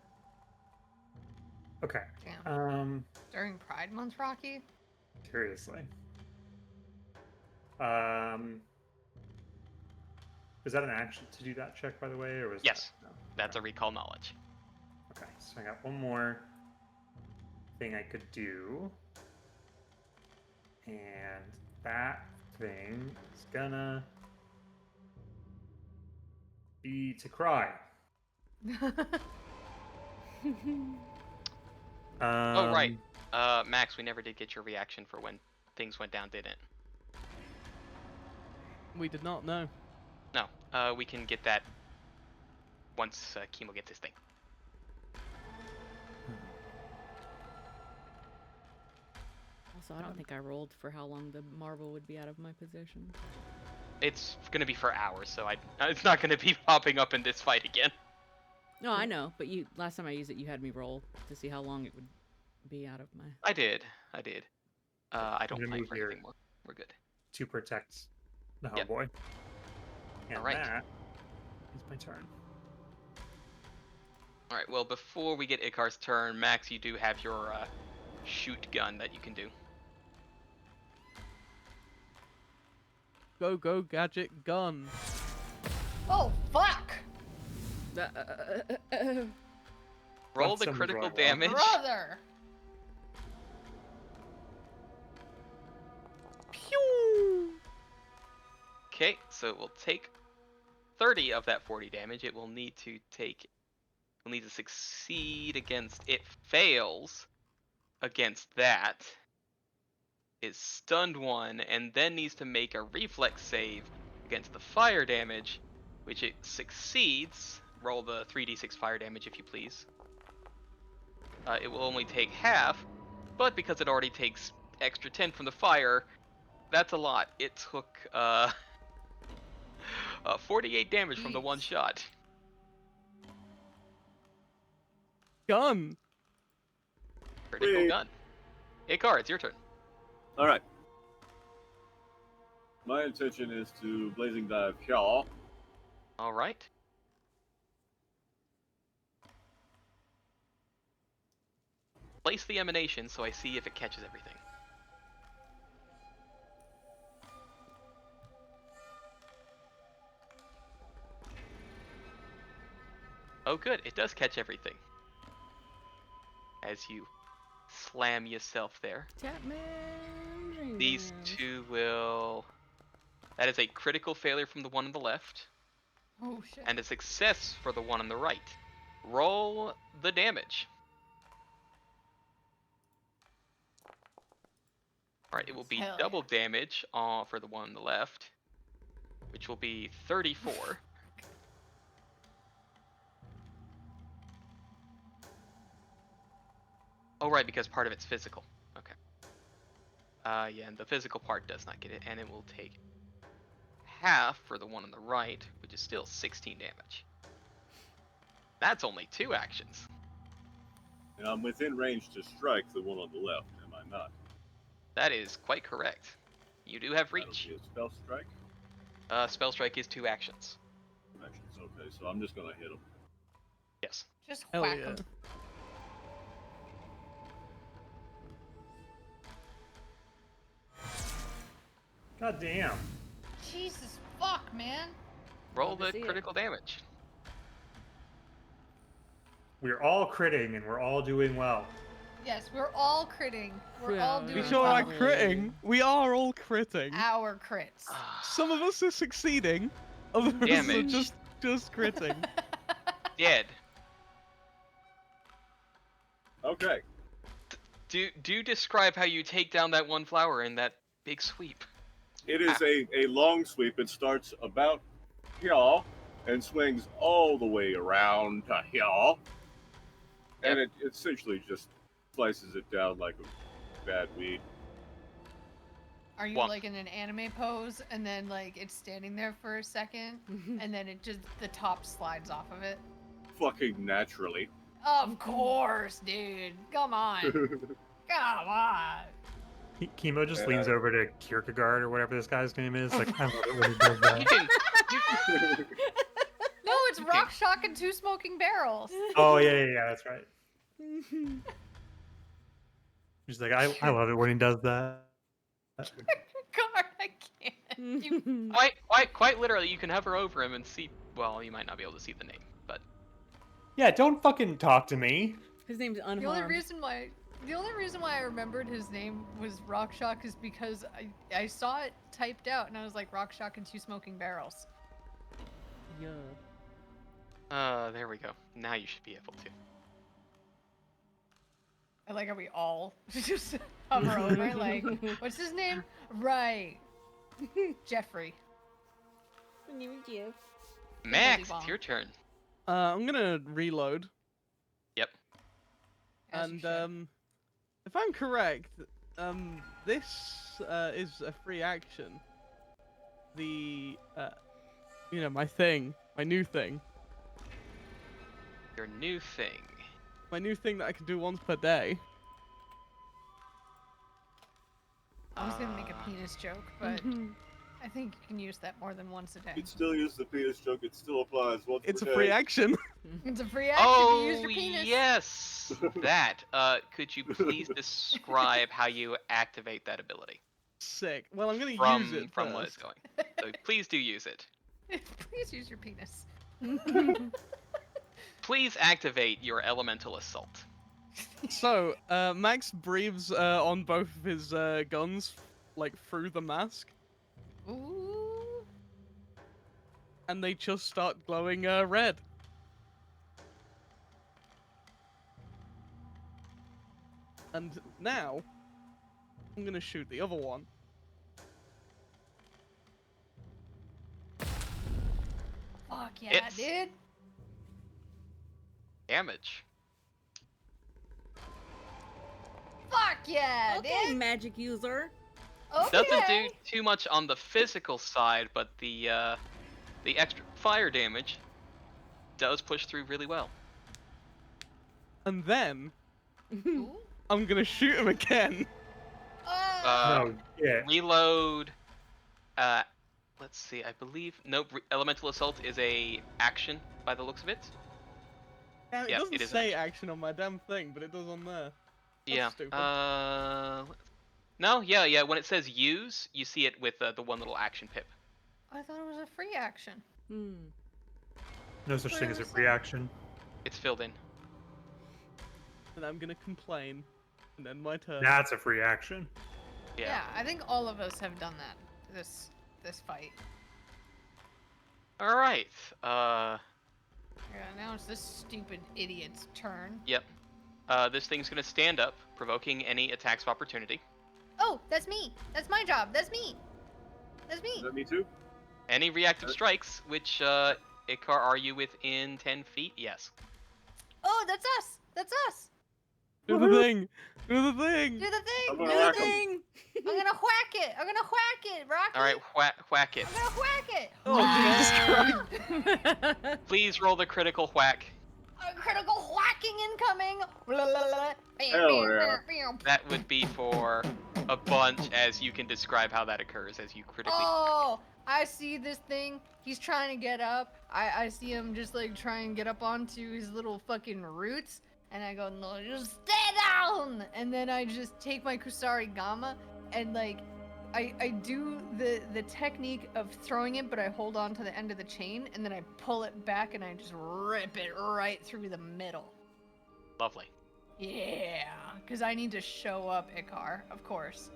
Okay. Damn. During Pride Month, Rocky? Seriously. Was that an action to do that check, by the way, or was Yes, that? No. that's Okay. a recall knowledge. Okay, so I got one more thing I could do. And that thing is gonna be to cry. Oh, right. Max, we never did get your reaction for when things went down, didn't? We did not know. No, we can get that once Kimo gets his thing. Also, I don't think I rolled for how long the marble would be out of my possession. It's gonna be for hours, so it's not gonna be popping up in this fight again. No, I know, but last time I used it, you had me roll to see how long it would be out of my. I did. I don't gonna fight move for here. anything more. We're good. To protect the Yep. homeboy. And Alright. that is my turn. Alright, well, before we get Ikar's turn, Max, you do have your shoot gun that you can do. Go, go, gadget, gun. Oh, fuck! Roll the Something's critical wrong, Rob. damage. Brother! Pew! Okay, so it will take 30 of that 40 damage. It will need to succeed against. It fails against that. Is stunned one, and then needs to make a reflex save against the fire damage, which it succeeds. Roll the 3d6 fire damage if you please. It will only take half, but because it already takes extra 10 from the fire, that's a lot. It took 48 damage from the one Jeez. shot. Gun! Critical Wait. gun. Ikar, it's your turn. All right. My intention is to blazing dive Hjal. All right. Place the emanation so I see if it catches everything. Oh good, it does catch everything. As you slam yourself there. Tapman. These two will... That is a critical failure from the one on the left, Oh, shit. and a success for the one on the right. Roll the damage. Alright, it will be Hell double damage for the one on the left, which will be 34. Oh, right, because part of it's physical. Okay. Yeah, and the physical part does not get it, and it will take half for the one on the right, which is still 16 damage. That's only 2 actions. And I'm within range to strike the one on the left, am I not? That is quite correct. You do have That'll reach. be a spell strike. Spell strike is 2 actions. Actions, okay, so I'm just gonna hit him. Yes. Just Hell whack yeah. 'em. God damn. Jesus fuck, man. Roll Love to the see it. critical damage. We're all critting and we're all doing well. Yes, we're all critting. We're all Yeah. We doing sure are well. critting. We are all critting. Our crits. Some of us are succeeding. Others are Damage. just critting. Dead. Okay. Do describe how you take down that one flower in that big sweep. It is a long sweep. It starts about Hjal and swings all the way around to Hjal. And it essentially just slices it down like a bad weed. Are you Wonk. like in an anime pose and then like it's standing there for a second and then it just the top slides off of it? Fucking naturally. Of course, dude. Come on. Come on. Chemo just leans Yeah. over to Kierkegaard or whatever this guy's name is. Like, I love it when he does that. You can. You, No, it's Okay. Rock Shock and 2 Smoking Barrels. Oh yeah, that's right. He's like, I love it when he does that. God, I can't. You... quite literally, you can hover over him and see. Well, you might not be able to see the name, but Yeah, don't fucking talk to me. His name's Unharmed. The only reason why I remembered his name was Rock Shock is because I saw it typed out and I was like Rock Shock and 2 Smoking Barrels. Yeah. there we go. Now you should be able to. I like how we all just hover over like, what's his name? Right. Jeffrey. Max, bomb. it's your turn. I'm gonna reload, As you and should. if I'm correct, this is a free action. The my new thing, Your new thing. that I can do once per day. I was gonna make a penis joke, but I think you can use that more than once a day. You'd still use the penis joke. It still applies. Once It's a per free day. action. It's a free action Oh, to use your penis. yes! That. Could you please describe how you activate that ability? Sick. Well, I'm gonna use From it what it's first. going. So please do use it. Please use your penis. Please activate your elemental assault. So, Max breathes on both of his guns, like through the mask, Ooh. and they just start glowing red. And now, I'm gonna shoot the other one. Fuck yeah, Hits. dude. Damage. Fuck yeah, Okay, dude. magic user. Okay. Doesn't do too much on the physical side, but the extra fire damage does push through really well. And then, Ooh. I'm gonna shoot him again. Uh, No, yeah. Reload. Let's see. I believe nope. Elemental assault is a action by the looks of it. It Yeah, doesn't it is say action on my damn thing, but it does on there. Yeah. stupid. No. Yeah. When it says use, you see it with the one little action pip. I thought it was a free action. No such thing as a Where was free that? action. It's filled in. And I'm gonna complain, and end my turn. That's a free action. Yeah. I think all of us have done that this fight. All right. Yeah, now it's this stupid idiot's turn. Yep. This thing's gonna stand up, provoking any attacks of opportunity. Oh, that's me. That's my job. That's me. That's me. Is that me too? Any reactive strikes, which Ikar, are you within 10 feet? Yes. Oh, that's us. That's us. Do the thing! Do the thing! Do the thing. I'm Do gonna the whack 'em. thing. I'm gonna whack it. I'm gonna whack it, Rocky. All right, whack it. I'm gonna whack it. Oh, Jesus Christ! Please roll the critical whack. A critical whacking incoming. Blah, blah, blah. Bam, Hell bam, yeah. bam, bam. That would be for a bunch, as you can describe how that occurs as you critically. Oh, I see this thing. He's trying to get up. I see him just like try and get up onto his little fucking roots. And I go, no, just stay down. And then I just take my Kusari Gamma and like, I do the technique of throwing it, but I hold on to the end of the chain and then I pull it back and I just rip it right through the middle. Lovely. Yeah, because I need to show up, Ikar, of course.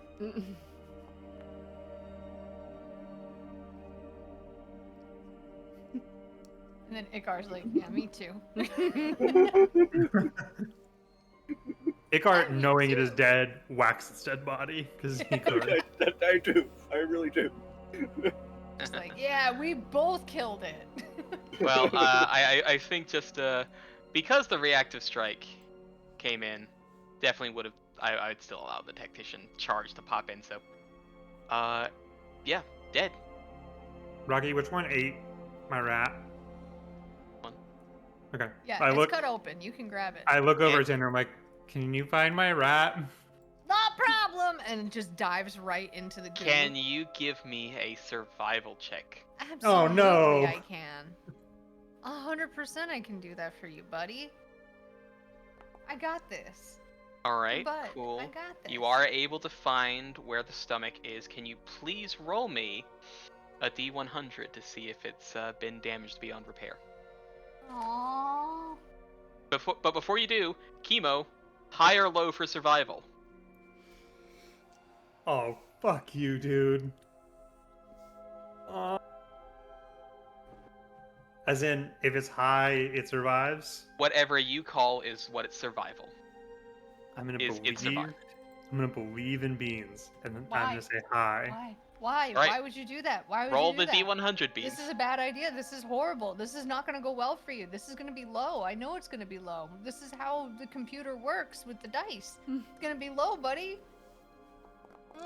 And then Ikar's like, yeah, me too. Ikar, knowing it is dead, whacks its dead body because he could. I do. I really do. Just like, yeah, we both killed it. Well, I think just because the reactive strike came in, definitely would have. I'd still allow the tactician charge to pop in. So, yeah, dead. Rocky, which one ate my rat? One. Okay. Yeah, I it's look. cut open. You can grab it. I look over Yeah. at Tinder. I'm like, "Can you find my rat?" Not problem. and it just dives right into the goo. Can you give me a survival check? Absolutely, no. I can. 100% I can do that for you, buddy. I got this. Alright, But cool. I got this. You are able to find where the stomach is. Can you please roll me a D100 to see if it's been damaged beyond repair? Aww. But before you do, chemo, high or low for survival? Oh, fuck you, dude. As in, if it's high, it survives. Whatever you call is what it's survival. I'm gonna Is it believe. survive? I'm gonna believe in beans, and then I'm Why? gonna say high. Why? Why? Right. Why would you do that? Why would Roll you do the that? D100 beans. This is a bad idea. This is horrible. This is not going to go well for you. This is going to be low. I know it's going to be low. This is how the computer works with the dice. It's going to be low, buddy.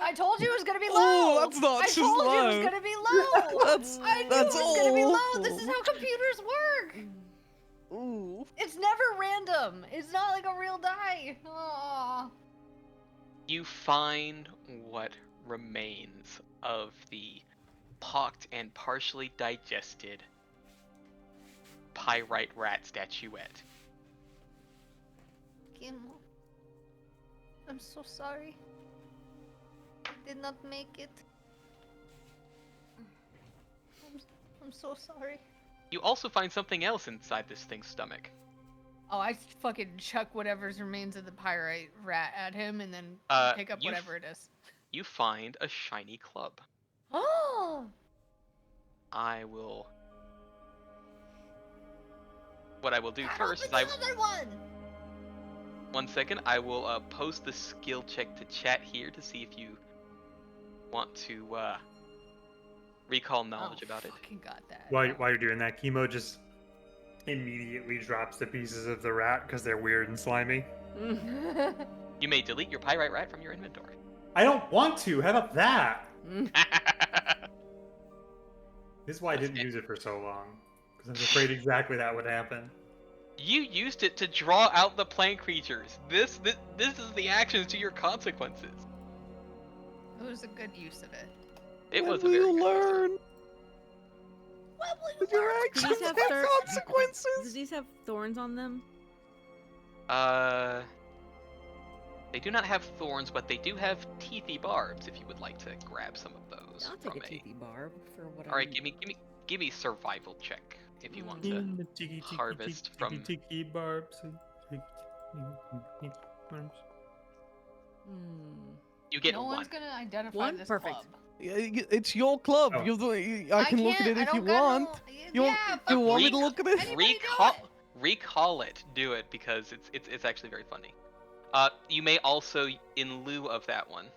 I told you it was going to be low. Oh, that's not I just told you it low. was going to be low. That's I knew that's it was going to be low. awful. This is how computers work. Ooh. It's never random. It's not like a real die. Aww. You find what remains of the pocked and partially digested pyrite rat statuette. Kim, I'm so sorry. I did not make it. I'm so sorry. You also find something else inside this thing's stomach. Oh, I fucking chuck whatever's remains of the pyrite rat at him and then pick up you whatever it is. You find a shiny club. Oh! What I will do first is Another one! 1 second, I will post the skill check to chat here to see if you want to recall knowledge about it. Fucking got that. While you're doing that, chemo just immediately drops the pieces of the rat because they're weird and slimy. You may delete your pyrite rat from your inventory. I don't want to. How about that? This is why I didn't use it for so long, because I was afraid exactly that would happen. You used it to draw out the plant creatures. This is the actions to your consequences. It was a good use of it. It When was a will very you good use of it. learn? What will With your Do actions these have have Do consequences. these have thorns on them? They do not have thorns, but they do have teethy barbs. If you would like to grab some of those I'll take from a teethy barb for what All right, I give me survival check if you want to. In the tiki, tiki, harvest tiki, from- tiki barbs. You get No one. one's gonna identify One? this Perfect. club. Yeah, it's your club. Oh. I can look at it can't, I if you don't got want. no- You yeah, want, fuck you want me Re- to look at it? Anybody do Recall it. Do it because it's actually very funny. You may also, in lieu of that one,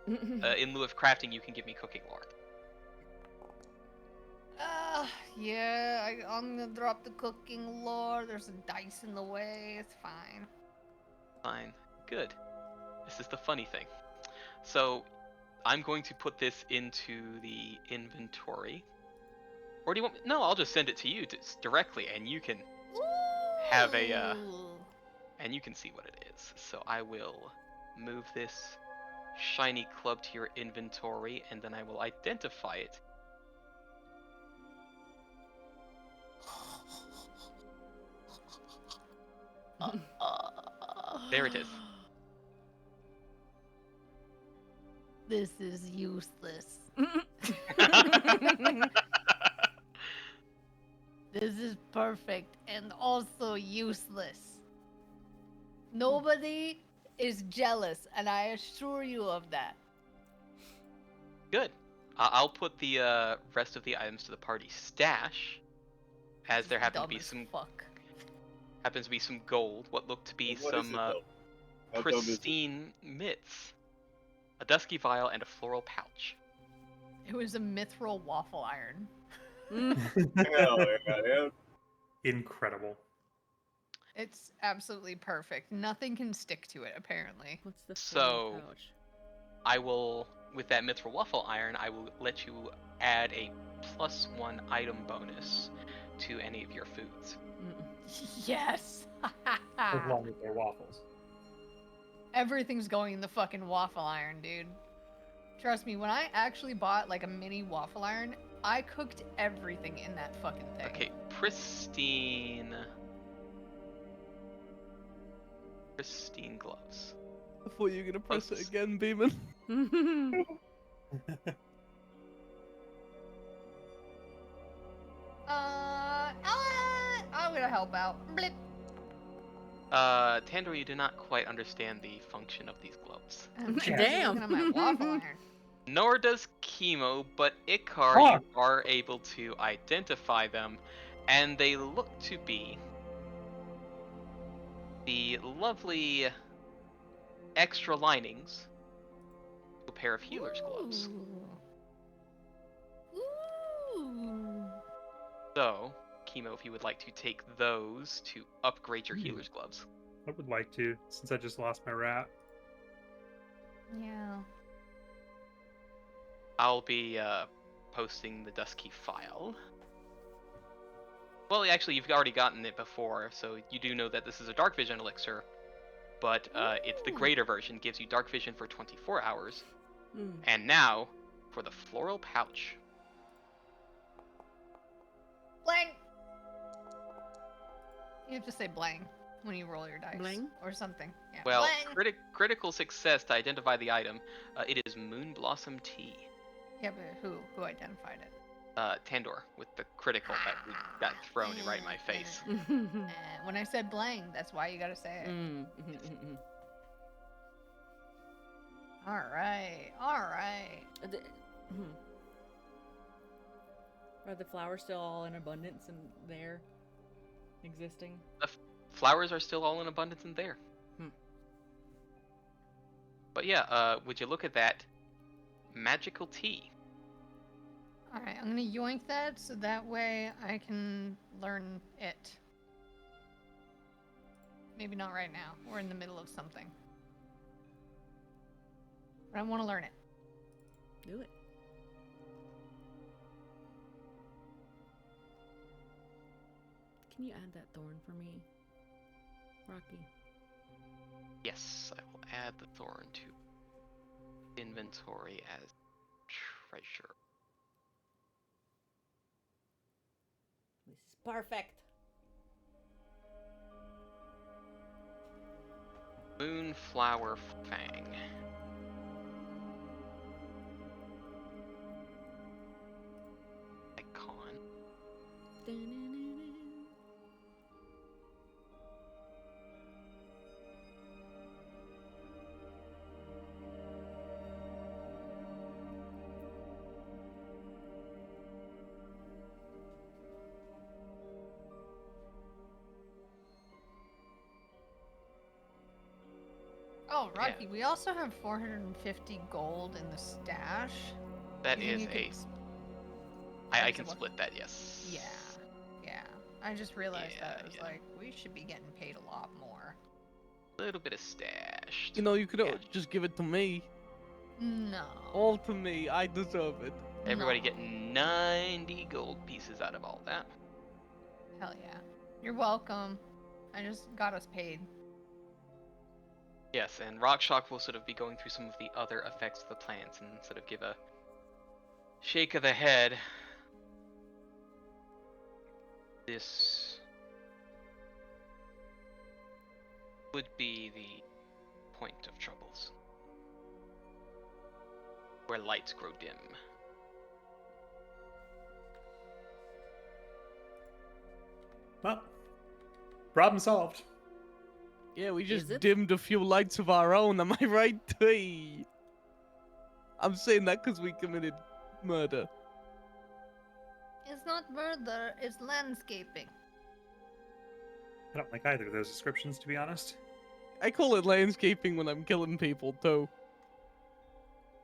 in lieu of crafting, you can give me cooking lore. Yeah, I'm gonna drop the cooking lore. There's a dice in the way. It's fine. Fine. Good. This is the funny thing. So, I'm going to put this into the inventory. Or do you want? No, I'll just send it to you directly, and you can have a Ooh. and you can see what it is. So I will move this shiny club to your inventory, and then I will identify it. There it is. This is useless. This is perfect and also useless. Nobody is jealous, and I assure you of that. Good. I'll put the rest of the items to the party stash, as there happen to Dumb be as some fuck. gold, what looked to be What is some it, though? How dumb is it? pristine mitts, a dusky vial, and a floral pouch. It was a mithril waffle iron. Hell yeah. Incredible. It's absolutely perfect. Nothing can stick to it, apparently. What's the So- floral pouch? I will, with that mithril waffle iron, I will let you add a +1 item bonus to any of your foods. Mm-mm. Yes! As long as they're waffles. Everything's going in the fucking waffle iron, dude. Trust me, when I actually bought like a mini waffle iron, I cooked everything in that fucking thing. Okay, pristine gloves. I thought you were gonna press it Oops. again, Beeman. I'm gonna help out. Blip. Tandor, you do not quite understand the function of these gloves. I'm too busy Damn. looking at my waffle iron. Nor does Chemo, but Ikar, Huh. you are able to identify them, and they look to be the lovely extra linings to a pair of healer's gloves. Ooh. So, Chemo, if you would like to take those to upgrade your Hmm. healer's gloves. I would like to, since I just lost my rat. Yeah. I'll be posting the Dusky file. Well, actually, you've already gotten it before, so you do know that this is a dark vision elixir, but it's the Ooh. greater version, gives you dark vision for 24 hours. Mm. And now, for the floral pouch. Blang. You have to say blang when you roll your dice. Blang? Or something. Yeah. Well, Blang. critical success to identify the item. It is Moon Blossom Tea. Yeah, but who identified it? Tandor, with the critical that we got thrown right in my face. When I said blang, that's why you gotta say it. Alright. Are the flowers still all in abundance and there, existing? Flowers are still all in abundance in there. Hmm. But yeah, would you look at that magical tea? Alright, I'm gonna yoink that so that way I can learn it. Maybe not right now. We're in the middle of something. But I want to learn it. Do it. Can you add that thorn for me, Rocky? Yes, I will add the thorn to inventory as treasure. This is perfect. Moonflower Fang. Icon. Oh, Yeah. Rocky, we also have 450 gold in the stash. That You think is you could a. s- I is can it what- split that, yes. Yeah. I just realized that. Yeah, I was yeah. like, we should be getting paid a lot more. A little bit of stashed. You know, you could Yeah. just give it to me. No. All to me. I deserve it. Everybody No. getting 90 gold pieces out of all that. Hell yeah. You're welcome. I just got us paid. Yes, and Rockshock will sort of be going through some of the other effects of the plants and sort of give a shake of the head. This would be the point of troubles, where lights grow dim. Well, problem solved. Yeah, we just Is it? dimmed a few lights of our own. Am I right, T? I'm saying that because we committed murder. It's not murder, it's landscaping. I don't like either of those descriptions, to be honest. I call it landscaping when I'm killing people, too.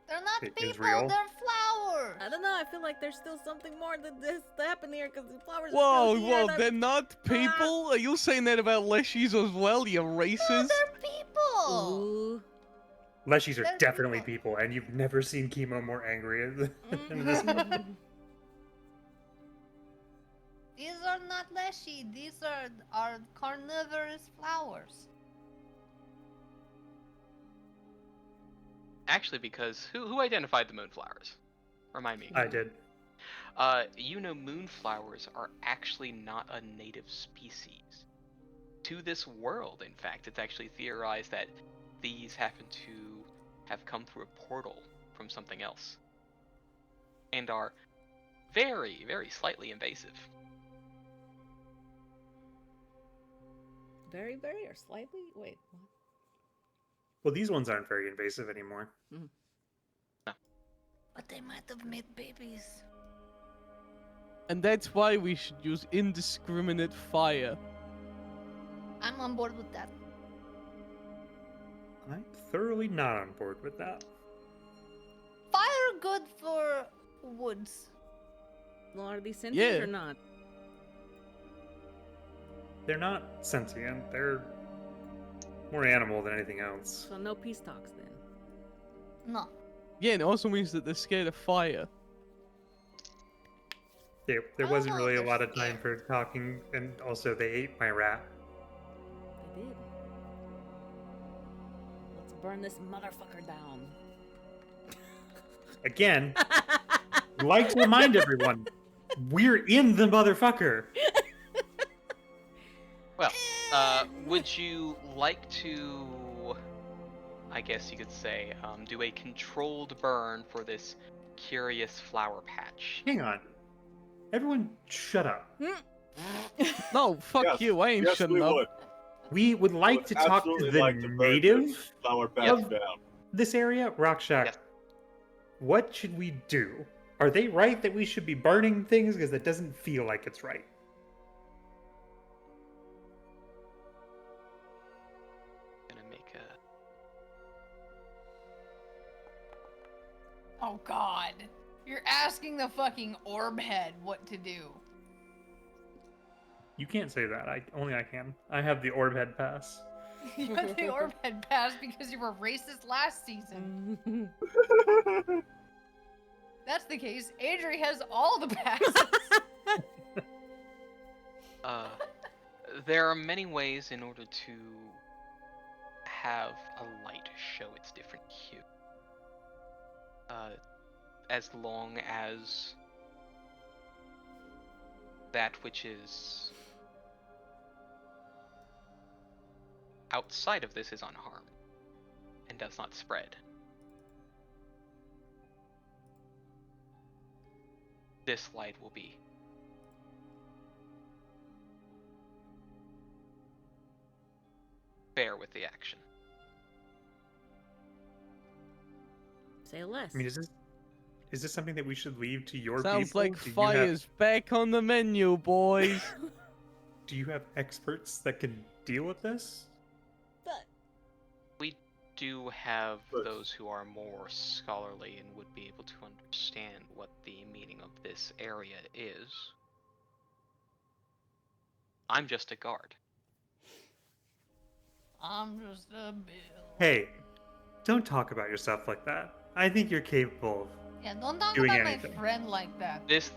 They're not It is people, real. they're flowers. I don't know. I feel like there's still something more that this happened here because the flowers Whoa, are still here. whoa, and they're not people? Are you saying that about leshies as well, you No, racist? they're people. Ooh. Leshies are They're definitely people. people, and you've never seen Chemo more angry than this. These are not leshy. These are carnivorous flowers. actually, because who identified the moonflowers? Remind me. I did. Moonflowers are actually not a native species to this world. In fact, it's actually theorized that these happen to have come through a portal from something else, and are very, very slightly invasive. Very, very, or slightly? Wait, what? Well, these ones aren't very invasive anymore. But they might have made babies. And that's why we should use indiscriminate fire. I'm on board with that. I'm thoroughly not on board with that. Fire good for woods. Well, are these sentient Yeah. or not? They're not sentient. They're more animal than anything else. So no peace talks then. No. Yeah, and it also means that they're scared of fire. There wasn't Oh, really a they're lot of time scared. for talking, and also they ate my rat. They did. Let's burn this motherfucker down. Again, I'd like to remind everyone, we're in the motherfucker. Well, would you like to, I guess you could say, do a controlled burn for this curious flower patch? Hang on. Everyone, shut up. No, fuck Yes, you, I ain't yes, shutting we up. would. We would like to talk to absolutely the like to burn native this flower patch of- down. this area, Rockshock. Yes. What should we do? Are they right that we should be burning things? Because that doesn't feel like it's right. Gonna make a. Oh god. You're asking the fucking orb head what to do. You can't say that. Only I can. I have the orb head pass. You had the orb head pass because you were racist last season. That's the case. Adri has all the passes. There are many ways in order to have a light show its different hue. As long as that which is outside of this is unharmed and does not spread. This light will be fair with the action. Say less. I mean, is this something that we should leave to your Sounds people? like Do you fire's back on the menu, boys. do you have experts that can deal with this? But We do have But- those who are more scholarly and would be able to understand what the meaning of this area is. I'm just a guard. I'm just a bill. Hey, don't talk about yourself like that. I think you're capable. Yeah, don't talk Doing about anything. my friend like that. This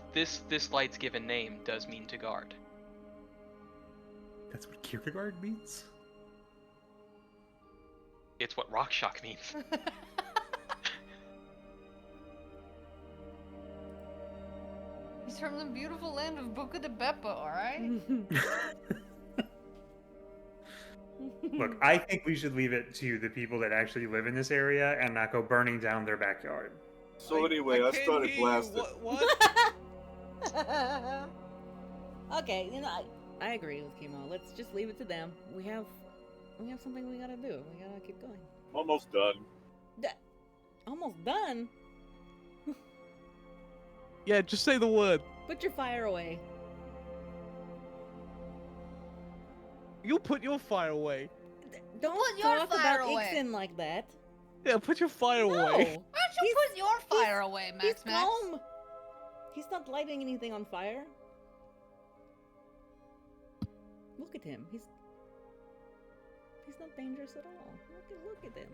light's given name does mean to guard. That's what Kierkegaard means? It's what Rockshock means. He's from the beautiful land of Buca de Beppo, alright? Look, I think we should leave it to the people that actually live in this area and not go burning down their backyard. So anyway, I can't started hear you. blasting. What? Okay, I agree with Kimo. Let's just leave it to them. We have something we gotta do. We gotta keep going. Almost done. Almost done. Yeah, just say the word. Put your fire away. You put your fire away. Don't Put your talk fire about away. Ixen like that. Yeah, put your fire No. away. Why don't you put your fire away, He's Max Max? calm. He's not lighting anything on fire. Look at him. He's not dangerous at all. Look at him.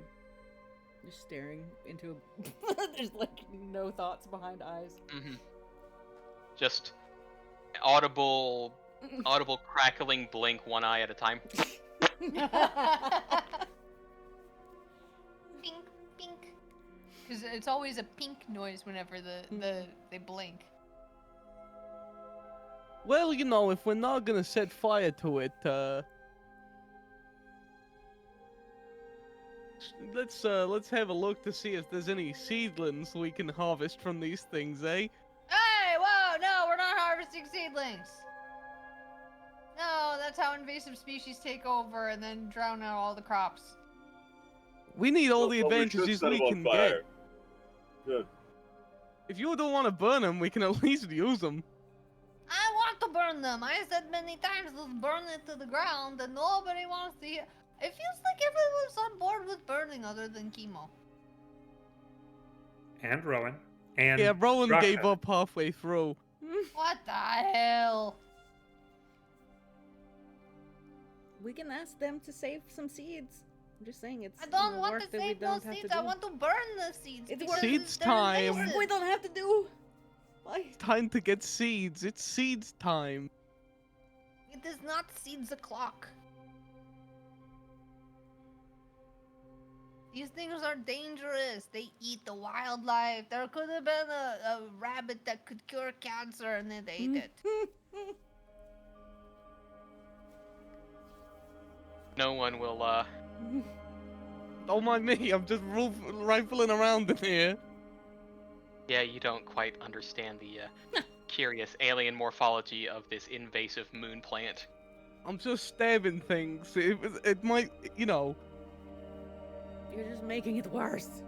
Just staring into a there's like no thoughts behind eyes. Mm-hmm. Just audible crackling blink one eye at a time. Pink, pink. because it's always a pink noise whenever they blink. Well, you know, if we're not gonna set fire to it, let's have a look to see if there's any seedlings we can harvest from these things, eh? Hey, whoa, no, we're not harvesting seedlings. No, that's how invasive species take over and then drown out all the crops. We need all the Well, we should advantages set we 'em on can fire. get. Good. If you don't want to burn them, we can at least use them. I want to burn them. I said many times, let's burn it to the ground, and nobody wants to hear. It feels like everyone's on board with burning other than Chemo. And Rowan. And Yeah, Rowan Russia. gave up halfway through. What the hell? We can ask them to save some seeds. I'm just saying it's I don't the want work to that we save no don't have seeds. to I do. want to burn the seeds. It's because Seeds they're time. invasive. We don't have to do. Like, Time to get seeds. It's seeds time. It is not seeds o'clock. These things are dangerous. They eat the wildlife. There could have been a rabbit that could cure cancer and then they ate it. No one will, Don't mind me, I'm just rifling around in here. yeah, you don't quite understand the, curious alien morphology of this invasive moon plant. I'm just stabbing things. It might, you know. you're just making it worse.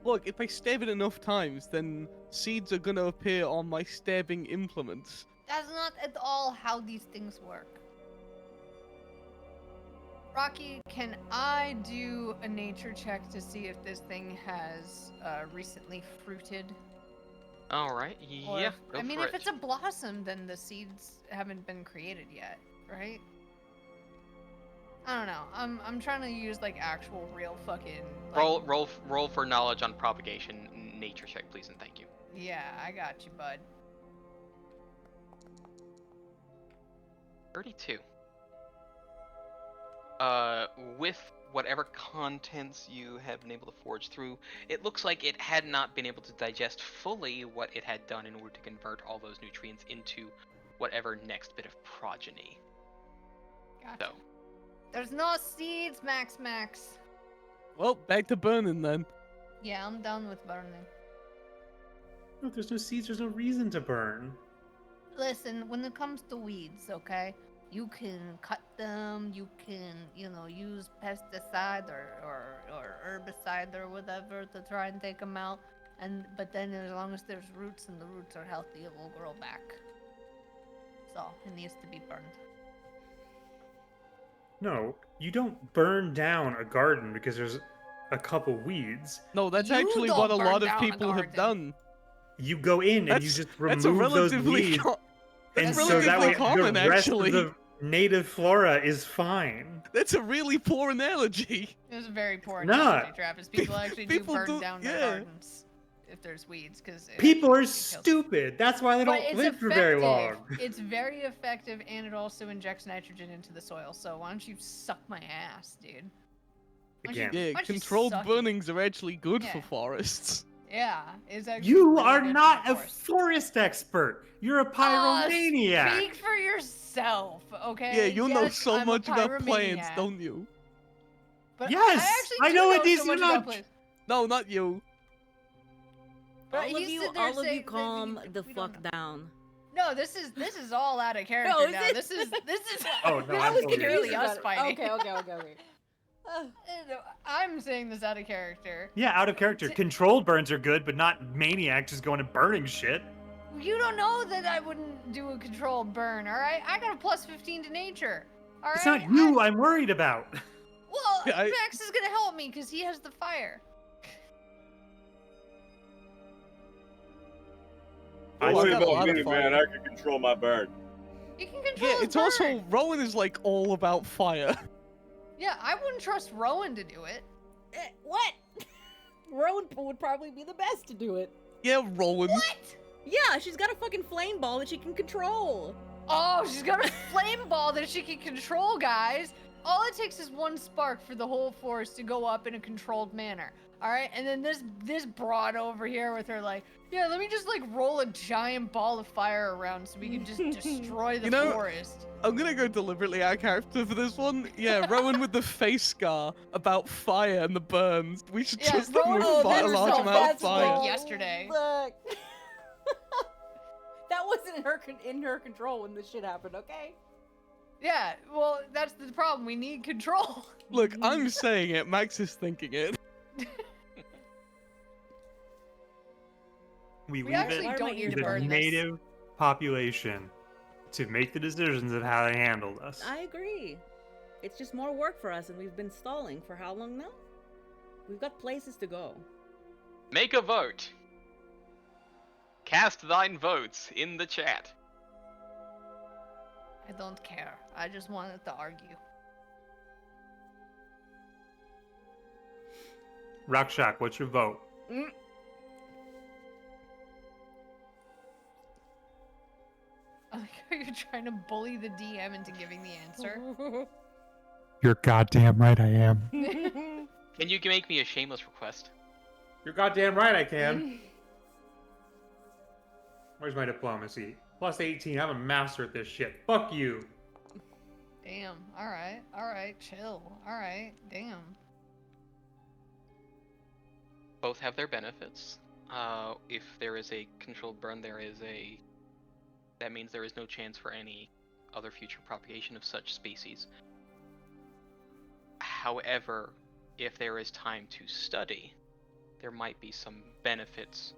Look, if I stab it enough times, then seeds are gonna appear on my stabbing implements. That's not at all how these things work. Rocky, can I do a nature check to see if this thing has recently fruited? Alright, Or yeah, if- go I mean, for if it. it's a blossom, then the seeds haven't been created yet, right? I don't know. I'm trying to use like actual real fucking like, Roll for knowledge on propagation. Nature check, please, and thank you. Yeah, I got you, bud. 32. With whatever contents you have been able to forge through, it looks like it had not been able to digest fully what it had done in order to convert all those nutrients into whatever next bit of progeny. Gotcha. So, There's no seeds, Max. Well, back to burning then. Yeah, I'm done with burning. No, there's no seeds. There's no reason to burn. Listen, when it comes to weeds, okay, you can cut them, you can, use pesticide or herbicide or whatever to try and take them out. But then as long as there's roots and the roots are healthy, it will grow back. So it needs to be burned. No, you don't burn down a garden because there's a couple weeds. No, that's You actually don't what a burn lot of down a people have garden. done. You go in and you just That's a remove those relatively weeds, that's and so that relatively way common, the rest actually. of the native flora is fine. That's a really poor analogy. It was a very poor Not. analogy, Travis. People actually do People burn do- down their yeah. gardens if there's weeds, because People are stupid. That's why they But don't it's live for very long. effective. It's very effective, and it also injects nitrogen into the soil. So why don't you suck my ass, dude? Why don't you- Again. Yeah, why don't you controlled suck it? burnings are actually good Yeah. for forests. Yeah, it's actually. You really are good for not the a forest. forest expert. You're a pyromaniac. Speak for yourself, okay? Yeah, you know Yes, so I'm a much about plants, pyromaniac, don't you? But Yes, I actually I do know what these so are much not- about plants. No, not you. But all of he's you, sitting there all of saying you, that calm the we don't fuck know. down. No, this is all out of character Oh, is now. it? This is Oh, no, I I'm was totally confused clearly about us it. fighting. Okay. I'm saying this out of character. Yeah, out of character. T- Controlled burns are good, but not maniac just going and burning shit. You don't know that I wouldn't do a controlled burn, all right? I got a plus 15 to nature. All right. It's not you I'm worried about. Well, Yeah, Max is gonna help me because he has the fire. I Don't worry got a lot about of me, fire. man. I can control my burn. You can control Yeah, his it's also burn. Rowan is like all about fire. Yeah, I wouldn't trust Rowan to do it. What? Rowan would probably be the best to do it. Yeah, Rowan. What? Yeah, she's got a fucking flame ball that she can control. Oh, she's got a flame ball that she can control, guys. all it takes is one spark for the whole forest to go up in a controlled manner. All right, and then this broad over here with her like, yeah, let me just like roll a giant ball of fire around so we can just destroy the You know, forest. I'm gonna go deliberately out of character for this one. Yeah, Rowan with the face scar about fire and the burns. We should Yeah, trust them with Rowan Oh, a that's large so amount of that's fire. like yesterday. Look. That wasn't in her control when this shit happened, okay? Yeah, well, that's the problem. We need control. Look, I'm saying it. Max is thinking it. We We leave actually it don't need to to the burn this. native population to make the decisions of how they handle this. I agree. It's just more work for us, and we've been stalling for how long now? We've got places to go. Make a vote. Cast thine votes in the chat. I don't care. I just wanted to argue. Rakshak, what's your vote? I like how you're trying to bully the DM into giving the answer. You're goddamn right I am. Can you make me a shameless request? You're goddamn right I can. Where's my diplomacy? Plus 18, I'm a master at this shit. Fuck you. Damn. All right. Chill. All right. Damn. Both have their benefits. If there is a controlled burn, that means there is no chance for any other future propagation of such species. However, if there is time to study, there might be some benefits.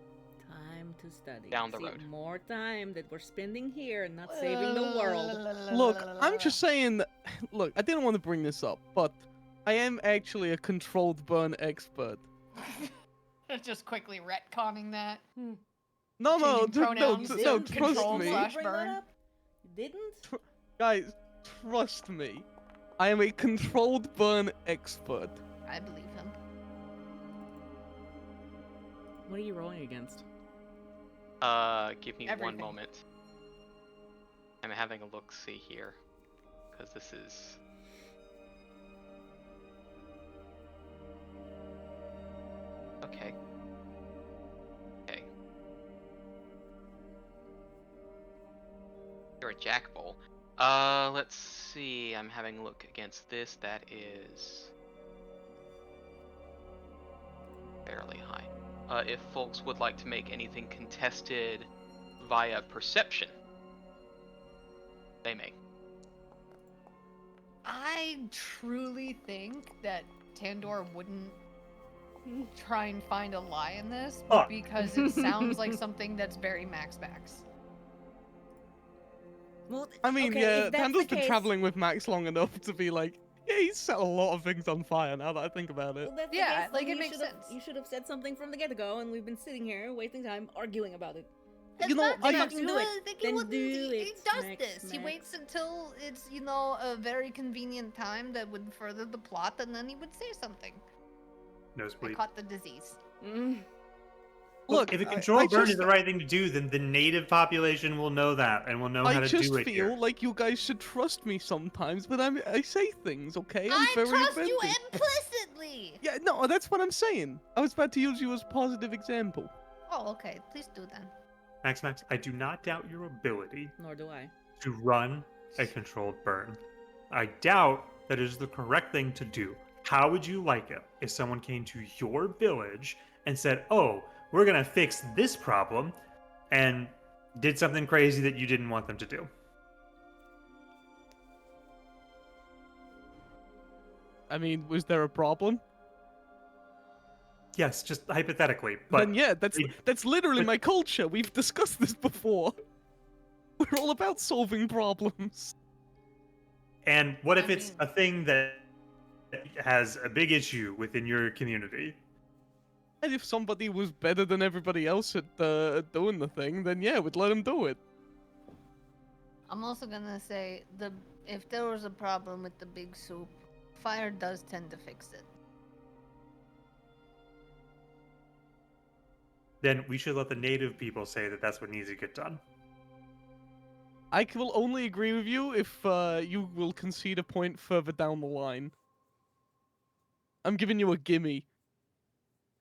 Time to study. Down the See, road. More time that we're spending here and not saving the world. Look, I'm just saying. Look, I didn't want to bring this up, but I am actually a controlled burn expert. Just quickly retconning that. No, Changing pronouns no, to no, control trust me. slash Bring that burn. up? You didn't? Guys, trust me. I am a controlled burn expert. I believe him. What are you rolling against? Give me Everything. one moment. I'm having a look-see here, because this is... Okay. You're a Jack Bull. Let's see. I'm having a look against this. That is fairly high. If folks would like to make anything contested via perception, they may. I truly think that Tandor wouldn't try and find a lie in this Fuck. because it sounds like something that's very Max. Well, I mean, okay, yeah, if that's Tandor's the been case- traveling with Max long enough to be like, yeah, he's set a lot of things on fire now that I think about it. Well, that's the Yeah, case, like, then it makes should've- sense. You should have said something from the get-go, and we've been sitting here wasting time arguing about it. You know, I fucking do it. Think Then wouldn't. do He it, does Max, this. He Max. waits until it's, a very convenient time that would further the plot, and then he would say something. I Nosebleed. caught the disease. Look, if a I controlled burn just- is the right thing to do, then the native population will know that and will know how I to just do it feel here. like you guys should trust me sometimes, but I say things, okay? I'm I very trust you inventive. implicitly. Yeah, no, that's what I'm saying. I was about to use you as a positive example. Oh, okay. Please do then. Max, I do not doubt your ability Nor do I. to run a controlled burn. I doubt that is the correct thing to do. How would you like it if someone came to your village and said, oh, we're going to fix this problem, and did something crazy that you didn't want them to do? I mean, was there a problem? Yes, just hypothetically. But Then yeah, that's literally but- my culture. We've discussed this before. We're all about solving problems. And what if I it's mean- a thing that has a big issue within your community? And if somebody was better than everybody else at doing the thing, then yeah, we'd let them do it. I'm also gonna say if there was a problem with the big soup, fire does tend to fix it. Then we should let the native people say that that's what needs to get done. I will only agree with you if you will concede a point further down the line. I'm giving you a gimme.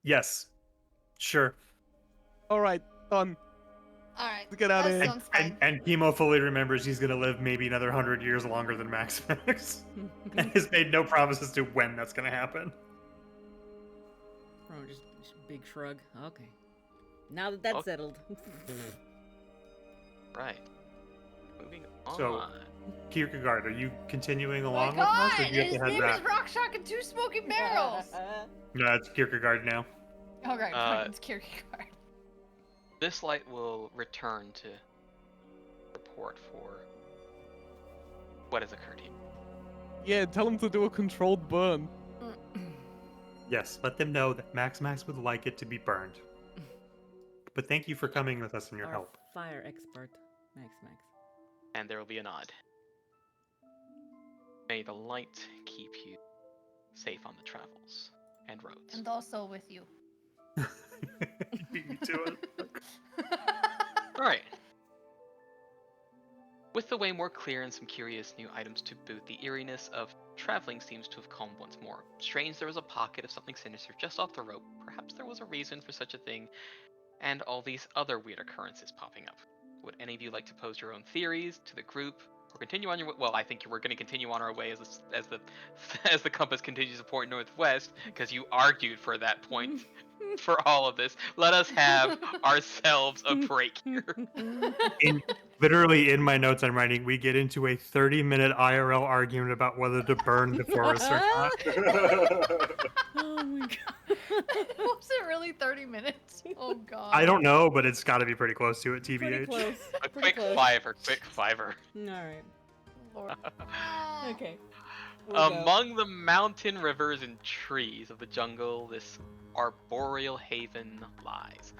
Yes. Sure. All right, done. All right. Get out of That here. sounds fine. And Chemo fully remembers he's gonna live maybe another 100 years longer than Max Max. And has made no promises to when that's gonna happen. Oh, just big shrug. Okay. Now that that's Okay. settled. Right. Moving on. So- Kierkegaard, are you continuing My along with God, us, or do you have his to head name back? is Rockshock and Two Smoking Barrels. No, it's Kierkegaard now. Okay, Uh, it's Kierkegaard. This light will return to report for what has occurred here. Yeah, tell him to do a controlled burn. Yes, let them know that Max Max would like it to be burned. But thank you for coming with us and your Our help. fire expert, Max Max. And there will be a nod. May the light keep you safe on the travels and roads. And also with you. You beat me to it. Alright. With the way more clear and some curious new items to boot, the eeriness of traveling seems to have calmed once more. Strange there was a pocket of something sinister just off the road. Perhaps there was a reason for such a thing, and all these other weird occurrences popping up. Would any of you like to pose your own theories to the group, or continue on your way? Well, I think we're going to continue on our way as the compass continues to point northwest, because you argued for that point for all of this. Let us have ourselves a break here. Literally in my notes I'm writing, we get into a 30-minute IRL argument about whether to burn the forest or not. Oh my god. Was it really 30 minutes? Oh god. I don't know, but it's got to be pretty close to it, TBH. Pretty close. A Pretty quick close. fiver, quick fiver. Alright. Lord. Okay. We'll go. Among the mountain, rivers, and trees of the jungle, this arboreal haven lies,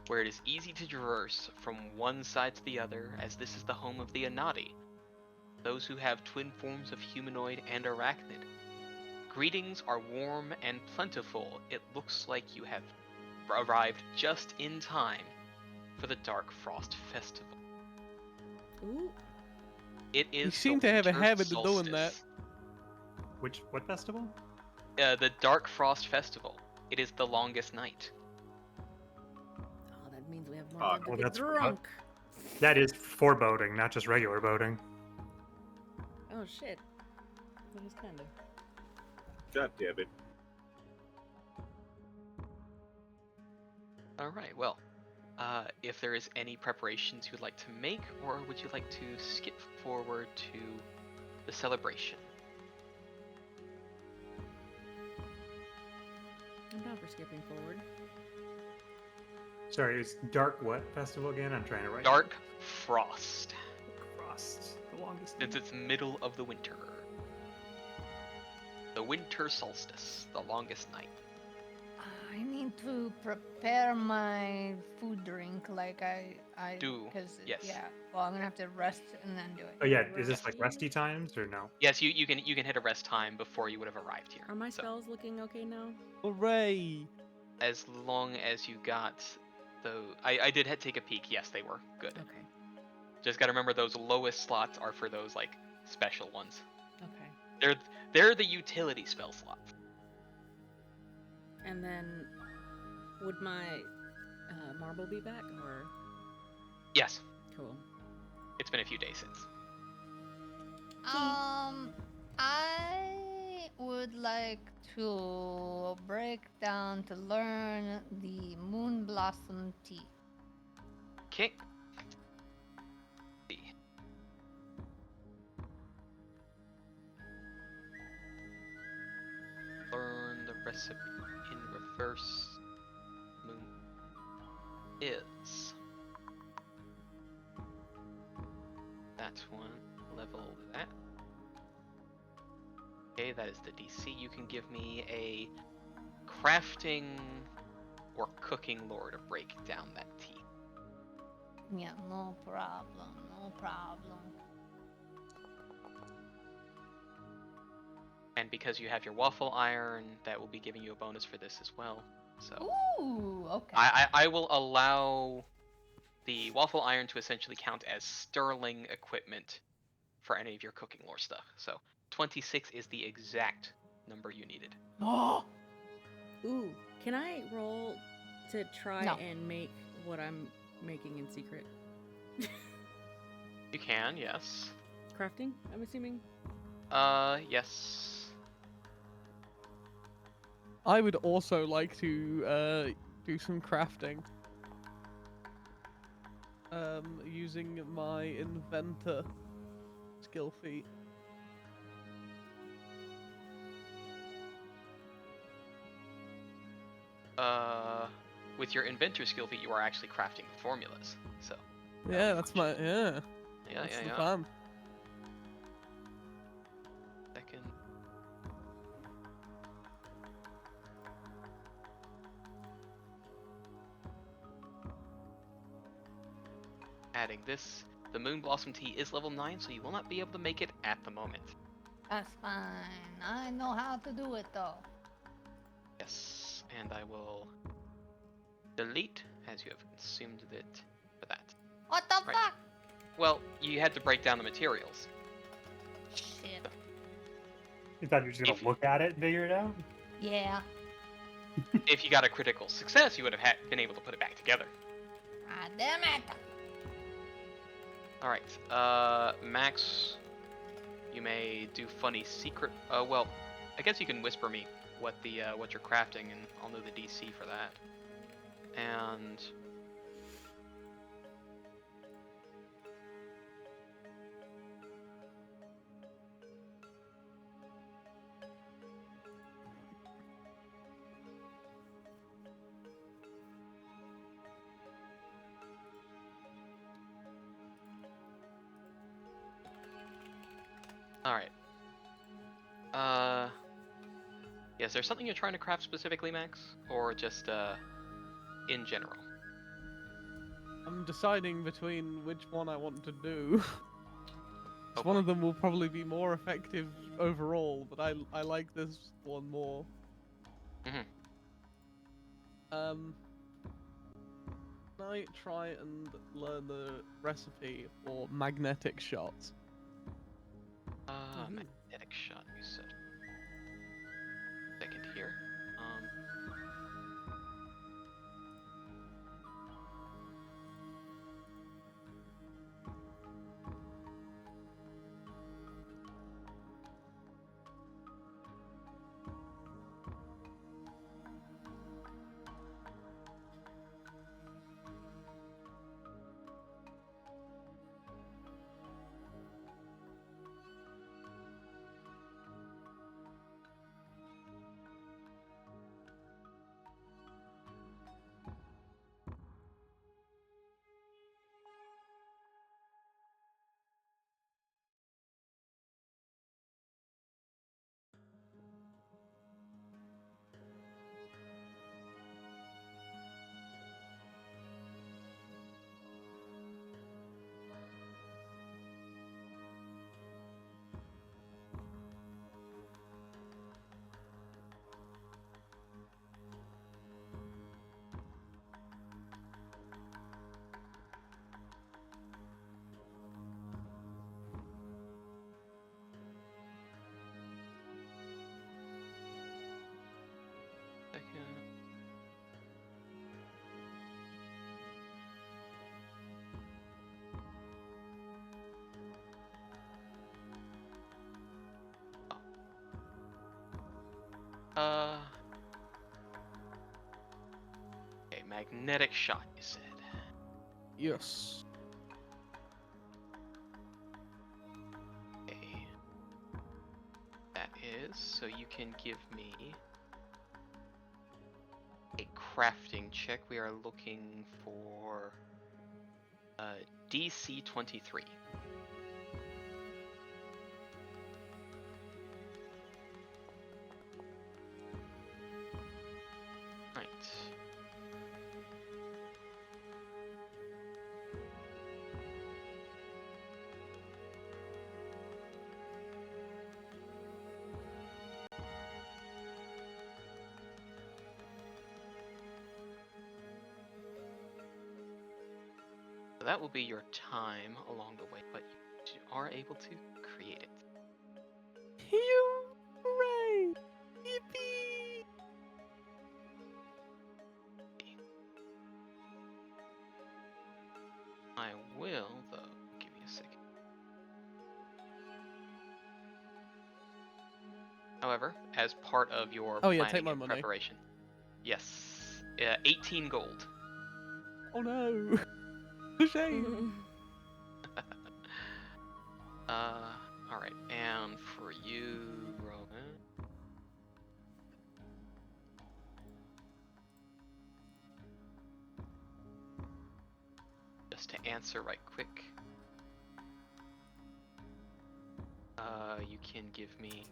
where it is easy to traverse from one side to the other, as this is the home of the Anadi, those who have twin forms of humanoid and arachnid. Greetings are warm and plentiful. It looks like you have arrived just in time for the Dark Frost Festival. Ooh. It is You seem the to have a winter habit of doing that. solstice. What festival? The Dark Frost Festival. It is the longest night. Oh, that means we have more Ah, time to well, get that's drunk. That is foreboding, not just regular boating. Oh shit. That was kind of. God damn it. Alright, well, if there is any preparations you would like to make, or would you like to skip forward to the celebration? I'm down for skipping forward. Sorry, it's Dark what festival again? I'm trying to write. Dark Frost, Frost. The longest since it's middle of the winter. The winter solstice, the longest night. I need to prepare my food drink like I Do, because yes. yeah. Well, I'm gonna have to rest and then do it. Oh yeah, is this like resty times or no? Yes, you can hit a rest time before you would have arrived here. Are my So, spells looking okay now? Hooray! as long as you got those, I did take a peek. Yes, they were good. Okay. Just gotta remember those lowest slots are for those like special ones. Okay. They're the utility spell slots. And then, would my marble be back or? Yes, Cool. it's been a few days since. I would like to break down to learn the Moon Blossom Tea. Okay. Learn the recipe in reverse. Moon is that one. Level that. Okay, that is the DC. You can give me a crafting or cooking lore to break down that tea. Yeah, no problem, no problem. And because you have your waffle iron, that will be giving you a bonus for this as well. So Ooh, okay. I will allow the waffle iron to essentially count as sterling equipment for any of your cooking lore stuff. So 26 is the exact number you needed. Oh, Ooh, can I roll to try No. and make what I'm making in secret? You can, yes. Crafting, I'm assuming? Yes. I would also like to do some crafting. Using my inventor skill feat. With your inventor skill feat, you are actually crafting the formulas. So. Yeah, that's my Yeah, that's the yeah. plan. Second. Adding this, the Moon Blossom Tea is level 9, so you will not be able to make it at the moment. that's fine. I know how to do it though. Yes, and I will delete as you have consumed it for that. What the Right. fuck? Well, you had to break down the materials. Shit. You thought you were just gonna If- look at it and figure it out? Yeah. If you got a critical success, you would have been able to put it back together. Ah, damn it. Alright, Max, you may do funny secret. Well, I guess you can whisper me what what you're crafting, and I'll know the DC for that. And alright. Yeah, is there something you're trying to craft specifically, Max? Or just, in general? I'm deciding between which one I want to do. 'Cause Oh, one of them will probably be more effective overall, but I like this one more. Mhm. Can I try and learn the recipe for magnetic shots? Magnetic shot, you said. Second here. Second. Okay, magnetic shot, you said. Yes. Okay. That is, so you can give me a crafting check. We are looking for DC 23. Right. So that will be your time along the way, but you are able to create it. Hooray! Yippee! I will, though. Give me a second. However, as part of your Oh, yeah, planning take my and money. preparation, yes, 18 gold. Oh no! Shame! All right, and for you, Roman. Just to answer right quick, you can give me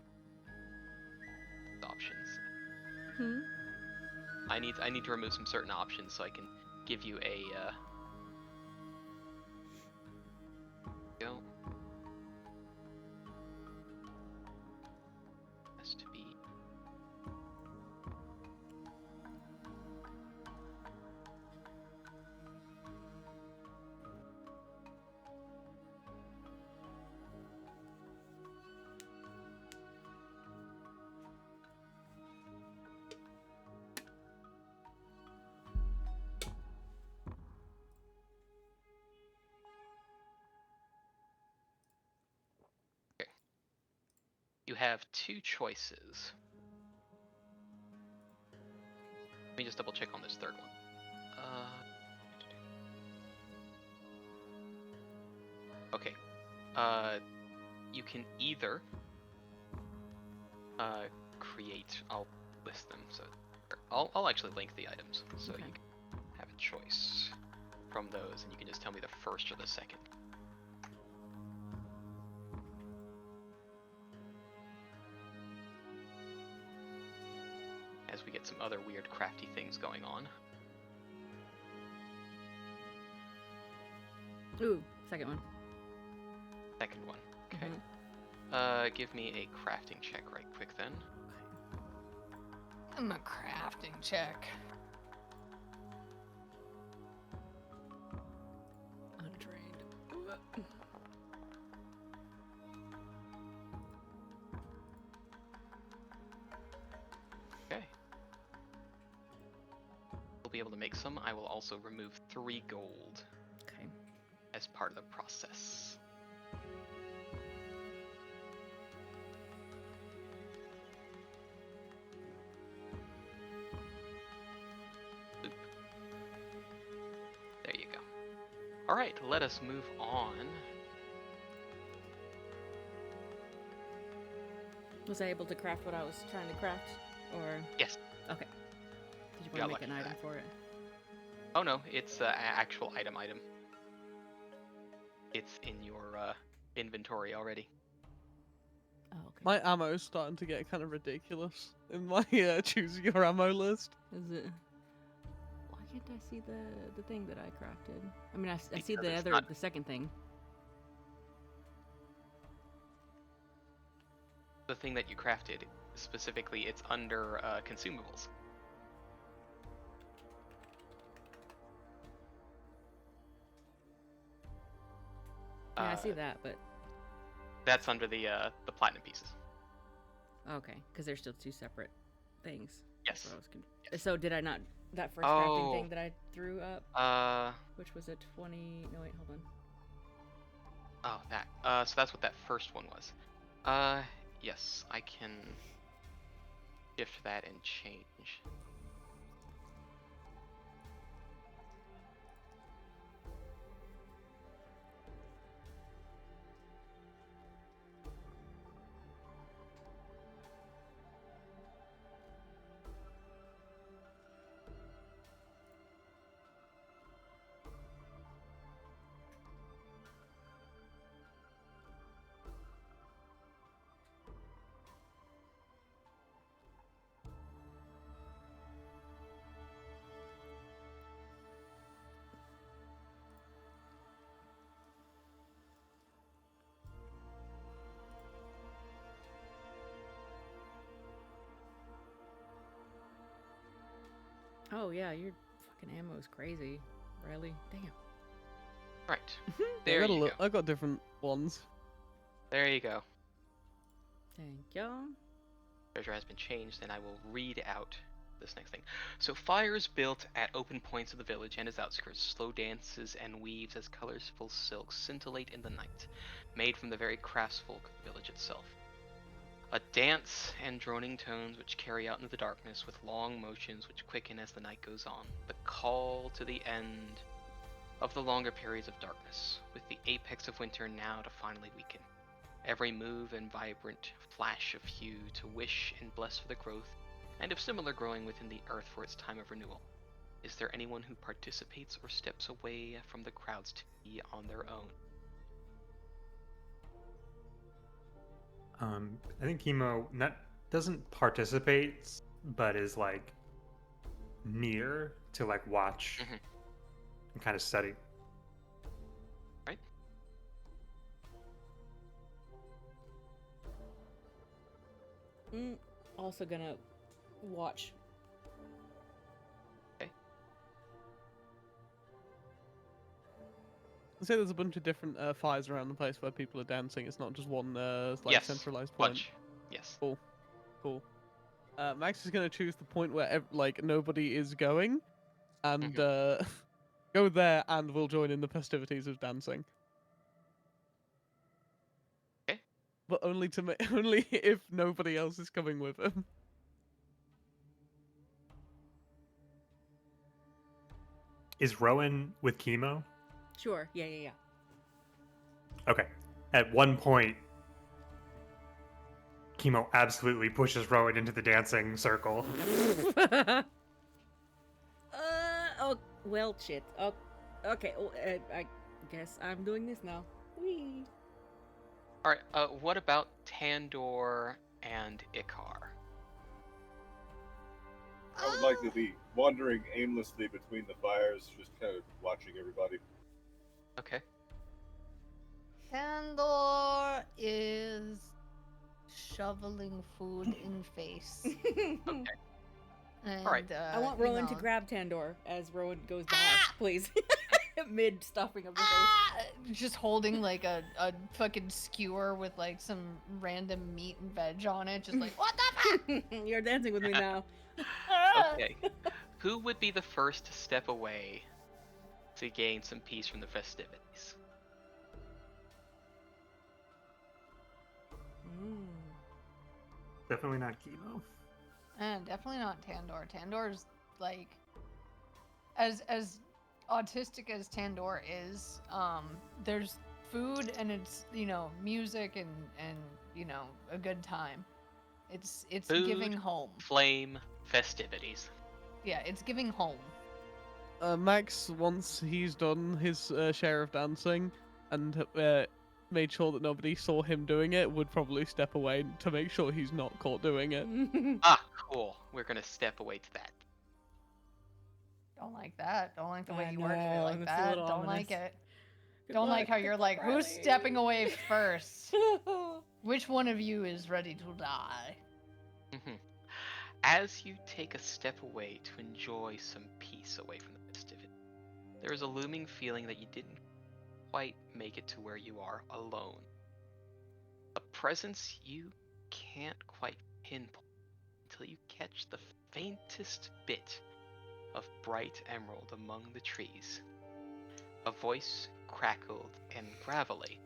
options. I need to remove some certain options so I can give you a go. Has to be you have two choices. Let me just double check on this third one. Okay. You can either create. I'll list them. So I'll actually link the items so Okay. you can have a choice from those, and you can just tell me the first or the second. As we get some other weird crafty things going on. Ooh, second one. Second one. Okay. Mhm. Give me a crafting check right quick then. I'm a crafting check. Untrained. Okay. We'll be able to make some. I will also remove 3 gold Okay. as part of the process. Oop. There you go. All right, let us move on. Was I able to craft what I was trying to craft, or? Yes. Okay. Did you Got want to make lucky an for item that. for it? Oh no, it's actual item. It's in your inventory already. Oh, okay. My ammo's starting to get kind of ridiculous in my choose your ammo list. Is it? Why can't I see the thing that I crafted? I mean, I see Because the it's other, not- the second thing. The thing that you crafted, specifically, it's under consumables. Yeah, I see that, but That's under the platinum pieces. okay, because they're still two separate things. That's Yes. what I was Yes. So did I not that first crafting Oh. thing that I threw up, which was a 20? No, wait, hold on. Oh, that. So that's what that first one was. Yes, I can shift that and change. Oh yeah, your fucking ammo is crazy, Riley. Damn. Right. I There got a you look. go. I got different ones. There you go. Thank you. Treasure has been changed, and I will read out this next thing. So fires built at open points of the village and its outskirts, slow dances and weaves as colorful silks scintillate in the night, made from the very craftsfolk of the village itself. A dance and droning tones which carry out into the darkness with long motions which quicken as the night goes on. The call to the end of the longer periods of darkness, with the apex of winter now to finally weaken. Every move and vibrant flash of hue to wish and bless for the growth and of similar growing within the earth for its time of renewal. Is there anyone who participates or steps away from the crowds to be on their own? I think Chemo doesn't participate, but is like near to like watch Mhm. and kind of study. Right? Also gonna watch. I say there's a bunch of different fires around the place where people are dancing. It's not just one like Yes. centralized point. Bunch. Yes. Cool. Max is gonna choose the point where like nobody is going, and go there, and we'll join in the festivities of dancing. Okay. But only to only if nobody else is coming with him. Is Rowan with Chemo? Sure. Yeah. Okay. At one point, Chemo absolutely pushes Rowan into the dancing circle. Oh, well, shit. Oh, okay. Well, I guess I'm doing this now. Whee! Alright, what about Tandor and Ikar? I would like to be wandering aimlessly between the fires, just kind of watching everybody. Okay. Tandor is shoveling food in face. Okay. And, Alright. I want you Rowan to know, grab Tandor as Rowan goes by, please. Mid stuffing of the face. just holding like a fucking skewer with like some random meat and veg on it, just like, what the fuck? You're dancing with me now. Okay. Who would be the first to step away to gain some peace from the festivities? Definitely not Chemo. Definitely not Tandor. Tandor's like, as autistic as Tandor is, there's food and it's, you know, music and you know, a good time. It's Food, giving home. Flame, festivities. Yeah, it's giving home. Max, once he's done his share of dancing and made sure that nobody saw him doing it, would probably step away to make sure he's not caught doing it. Ah, cool. We're gonna step away to that. Don't like that. Don't like the way I you worded it know, like it's a that. little Don't like ominous. it. Don't like how you're like, who's stepping away first? Which one of you is ready to die? Mhm. As you take a step away to enjoy some peace away from the festivity, there is a looming feeling that you didn't quite make it to where you are alone. A presence you can't quite pinpoint until you catch the faintest bit of bright emerald among the trees. A voice crackled and gravelly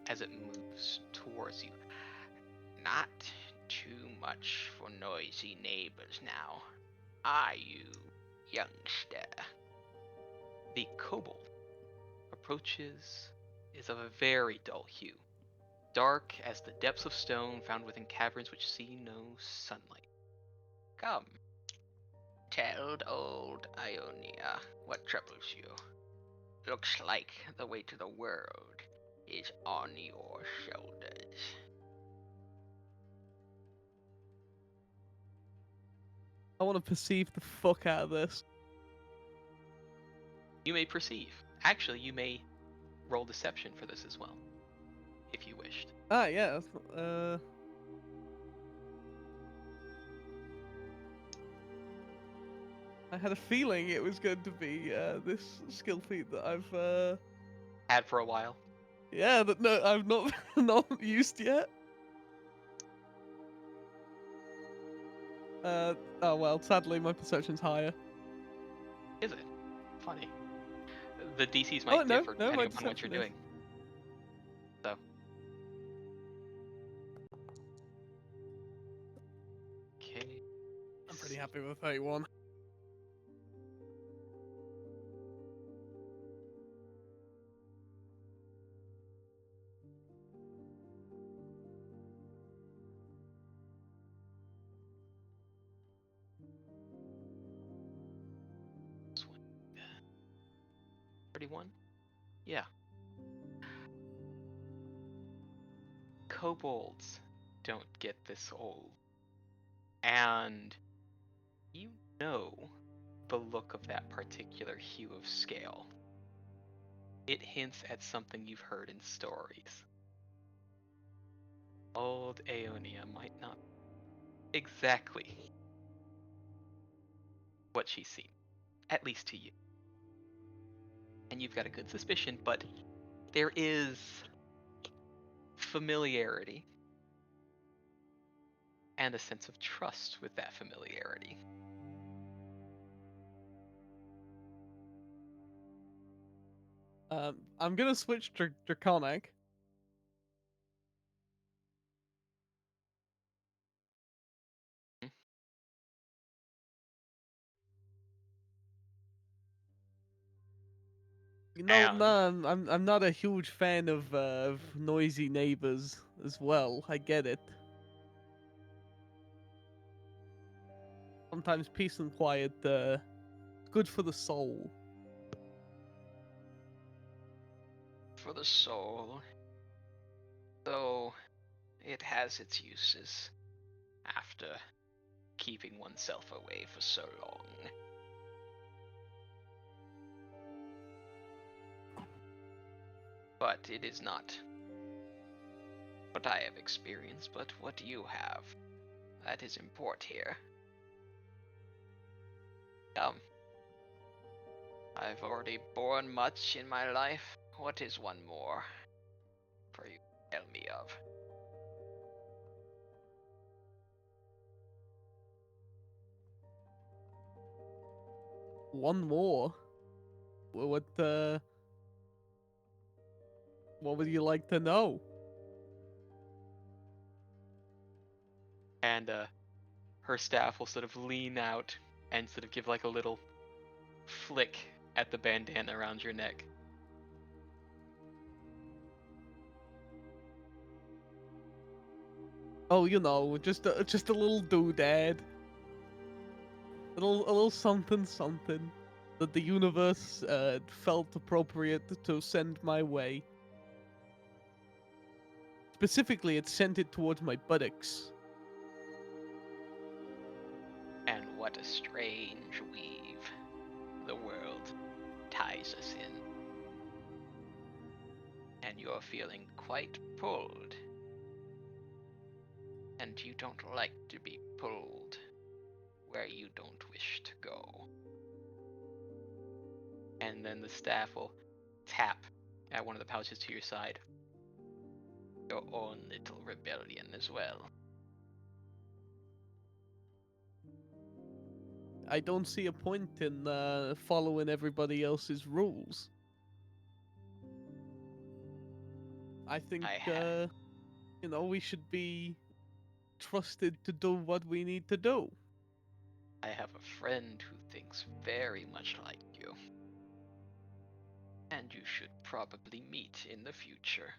as it moves towards you. Not too much for noisy neighbors now, are you, youngster? The kobold approaches is of a very dull hue, dark as the depths of stone found within caverns which see no sunlight. Come, tell old Ionia what troubles you. Looks like the weight of the world is on your shoulders. I want to perceive the fuck out of this. You may perceive. Actually, you may roll deception for this as well, if you wished. Ah, yeah. I had a feeling it was going to be this skill feat that I've Had for a while. Yeah, but no, I'm not not used yet. Oh well, sadly my perception's higher. Is it? Funny. The DCs Oh might no, differ no, my depending upon what you're deception is. doing. So. Okay. I'm pretty happy with 31. Swing. 31? Yeah. Kobolds don't get this old. And you know the look of that particular hue of scale. It hints at something you've heard in stories. Old Aeonia might not exactly what she's seen, at least to you. And you've got a good suspicion, but there is familiarity and a sense of trust with that familiarity. I'm gonna switch to Draconic. You know, And no, I'm not a huge fan of noisy neighbors as well. I get it. Sometimes peace and quiet good for the soul. for the soul, though it has its uses after keeping oneself away for so long. But it is not what I have experienced, but what you have. That is import here. I've already borne much in my life. What is one more for you to tell me of? One more. What would you like to know? And her staff will sort of lean out and sort of give like a little flick at the bandana around your neck. Oh, you know, just a little doodad. A little something something that the universe felt appropriate to send my way. Specifically, it sent it towards my buttocks. And what a strange weave the world ties us in. And you're feeling quite pulled. And you don't like to be pulled where you don't wish to go. And then the staff will tap at one of the pouches to your side. Your own little rebellion as well. I don't see a point in following everybody else's rules. I think, I have. we should be trusted to do what we need to do. I have a friend who thinks very much like you. And you should probably meet in the future.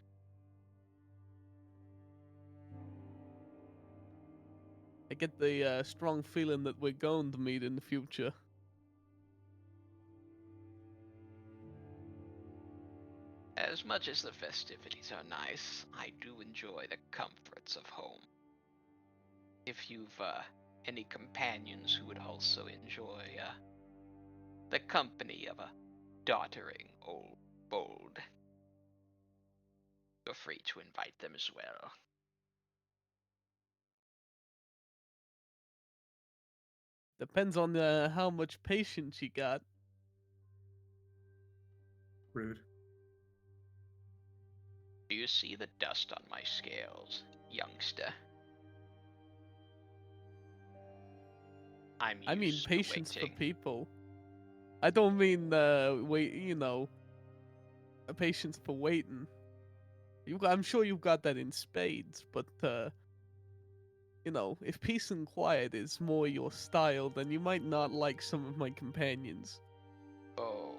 I get the strong feeling that we're going to meet in the future. As much as the festivities are nice, I do enjoy the comforts of home. If you've any companions who would also enjoy the company of a doddering old bold, feel free to invite them as well. Depends on how much patience you got. Rude. Do you see the dust on my scales, youngster? I'm I mean used to patience for waiting. people. I don't mean wait, a patience for waiting. I'm sure you've got that in spades, but if peace and quiet is more your style, then you might not like some of my companions. Oh.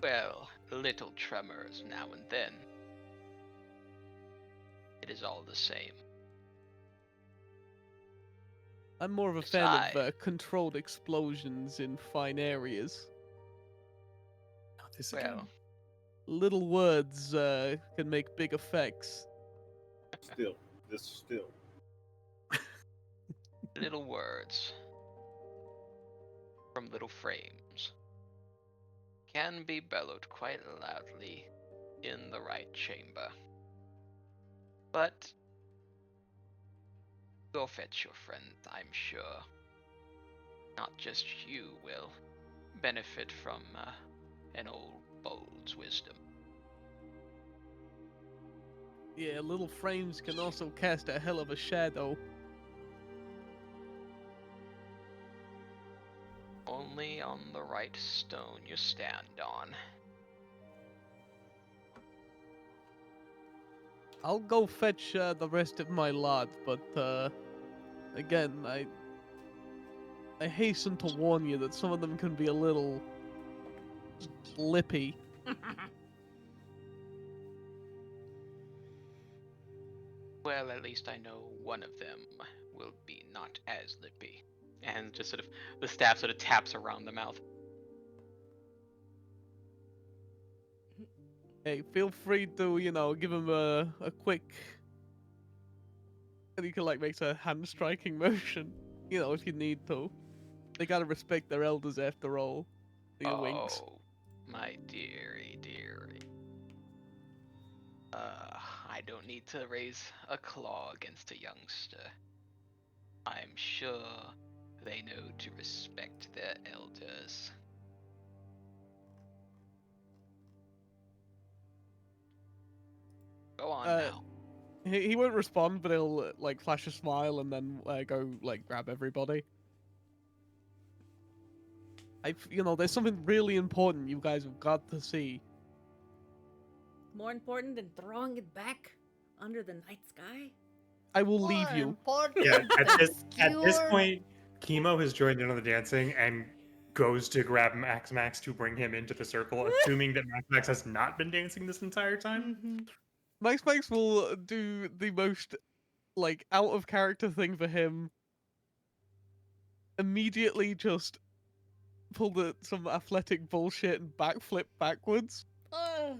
Well, little tremors now and then. It is all the same. I'm more of a fan of controlled explosions in fine areas. Not this again. Well, Little words can make big effects. Still. little words from little frames can be bellowed quite loudly in the right chamber. But go fetch your friend, I'm sure. Not just you will benefit from an old bold's wisdom. Yeah, little frames can also cast a hell of a shadow. Only on the right stone you stand on. I'll go fetch the rest of my lot, but again, I hasten to warn you that some of them can be a little lippy. Well, at least I know one of them will be not as lippy. And just sort of, the staff sort of taps around the mouth. Hey, feel free to, give him a quick... And you can, make a hand-striking motion, if you need to. They gotta respect their elders after all. The winks. Oh, my dearie. I don't need to raise a claw against a youngster. I'm sure they know to respect their elders. Go on now. He won't respond, but he'll, flash a smile and then go, grab everybody. There's something really important you guys have got to see. More important than throwing it back under the night sky? I will leave More you. important Yeah, at than this skewer. point, Chemo has joined in on the dancing and goes to grab Max to bring him into the circle, assuming that Max has not been dancing this entire time. Mm-hmm. Max will do the most, out of character thing for him. Immediately just pull some athletic bullshit and backflip backwards. Ugh.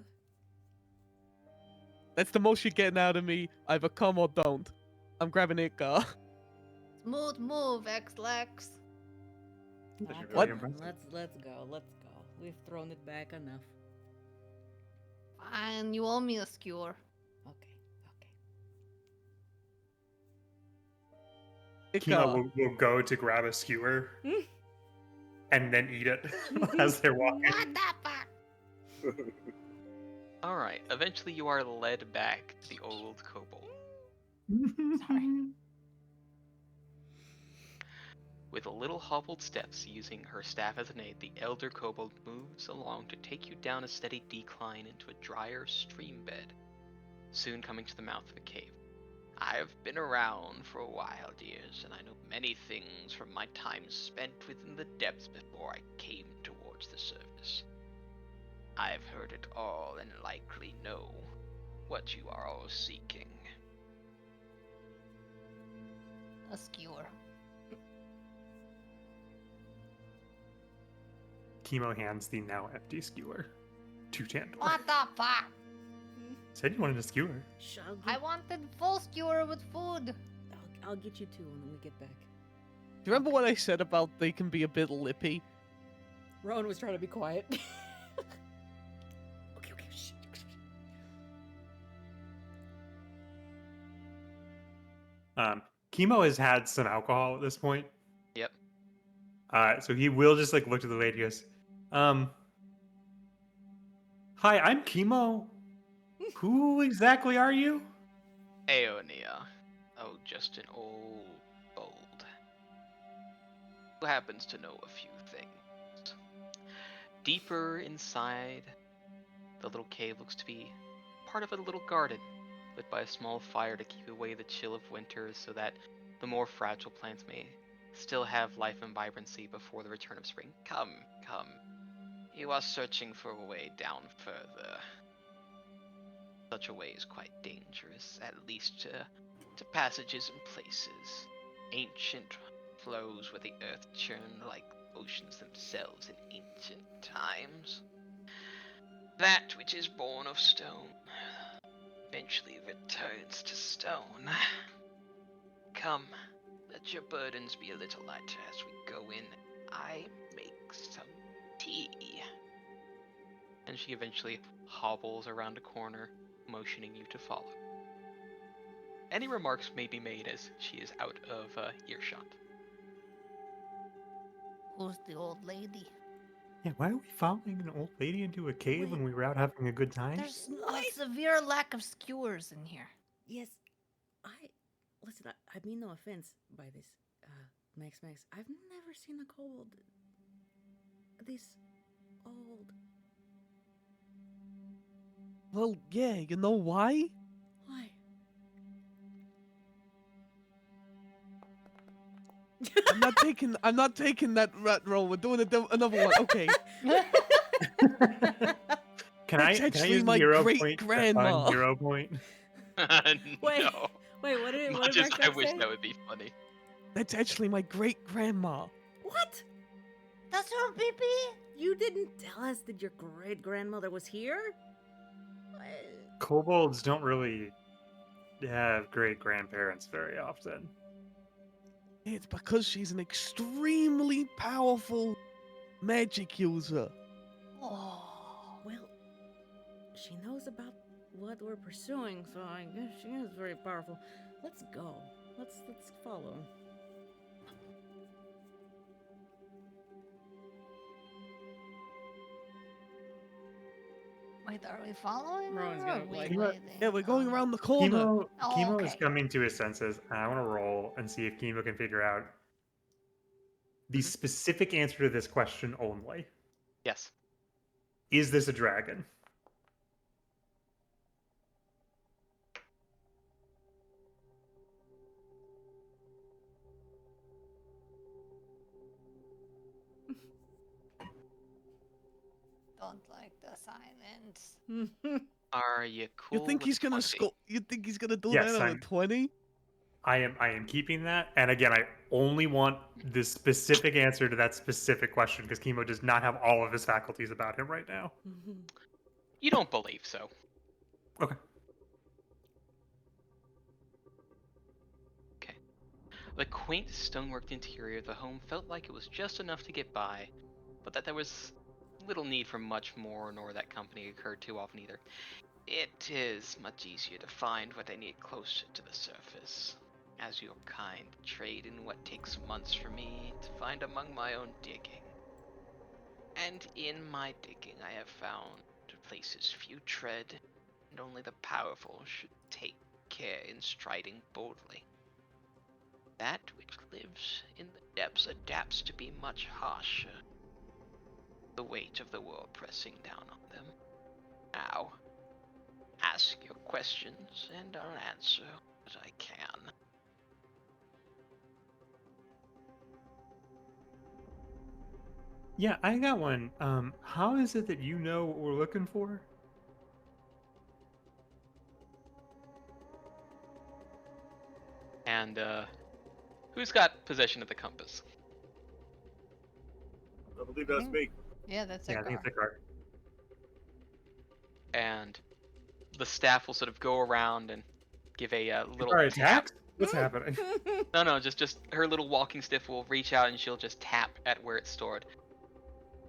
That's the most you're getting out of me. Either come or don't. I'm grabbing it, Gar. Smooth move, X-Lex. That's Ah, really come on, impressive. let's go. We've thrown it back enough. Fine, you owe me a skewer. Okay. Chemo will go to grab a skewer and then eat it as they're walking. What the fuck? Alright, eventually you are led back to the old kobold. Sorry. With little hobbled steps, using her staff as an aid, the elder kobold moves along to take you down a steady decline into a drier stream bed, soon coming to the mouth of the cave. I've been around for a while, dears, and I know many things from my time spent within the depths before I came towards the surface. I've heard it all and likely know what you are all seeking. A skewer. Chemo hands the now empty skewer to Tandor. What the fuck? Said you wanted a skewer. Shh, I wanted full skewer with food. I'll get you two when we get back. Do you remember what I said about they can be a bit lippy? Rowan was trying to be quiet. Okay, shh. Chemo has had some alcohol at this point. Yep. So he will just look to the lady and goes, hi, I'm Chemo. Who exactly are you? Aeonia. Oh, just an old old. Who happens to know a few things. Deeper inside, the little cave looks to be part of a little garden, lit by a small fire to keep away the chill of winter so that the more fragile plants may still have life and vibrancy before the return of spring. Come, come. You are searching for a way down further. Such a way is quite dangerous, at least to passages and places. Ancient flows where the earth churned like oceans themselves in ancient times. That which is born of stone eventually returns to stone. Come, let your burdens be a little lighter as we go in. I make some tea. And she eventually hobbles around a corner, motioning you to follow. Any remarks may be made as she is out of earshot. Who's the old lady? Yeah, why are we following an old lady into a cave when Wait. we were out having a good time? There's a Wait. severe lack of skewers in here. Yes, listen. I mean no offense by this, Max. I've never seen a kobold this old. Well, yeah, you know why? Why? I'm not taking that rat roll. We're doing another one. Okay. Can I That's actually use the my hero great point? That grandma. fun hero point? Wait, No. wait. What did Much as Max I Max wish say? that would be funny. That's actually my great grandma. What? That's her baby. You didn't tell us that your great grandmother was here? Kobolds don't really have great grandparents very often. It's because she's an extremely powerful magic user. Oh. Well, she knows about what we're pursuing, so I guess she is very powerful. Let's go. Let's follow. Wait, are we following Rowan's her? gonna, Or are we like- waiting? Yeah, we're going Oh. around the corner. Chemo is okay. coming to his senses, and I want to roll and see if Chemo can figure out the Mhm. specific answer to this question only. Yes. Is this a dragon? Don't like the silence. Are you cool? You think with he's gonna 20? score? You think he's gonna do Yes, that on a I'm- 20? I am keeping that. And again, I only want the specific answer to that specific question because Chemo does not have all of his faculties about him right now. You don't believe so. Okay. The quaint stoneworked interior of the home felt like it was just enough to get by, but that there was little need for much more, nor that company occurred too often either. It is much easier to find what they need closer to the surface, as your kind trade in what takes months for me to find among my own digging. And in my digging I have found places few tread, and only the powerful should take care in striding boldly. That which lives in the depths adapts to be much harsher, the weight of the world pressing down on them. Now, ask your questions, and I'll answer what I can. Yeah, I got one. How is it that you know what we're looking for? And, who's got possession of the compass? I believe that's me. Yeah, that's Yeah, a I think car. it's a card. And the staff will sort of go around and give a little Alright, tap. attacked? What's happening? No, just her little walking stick will reach out and she'll just tap at where it's stored.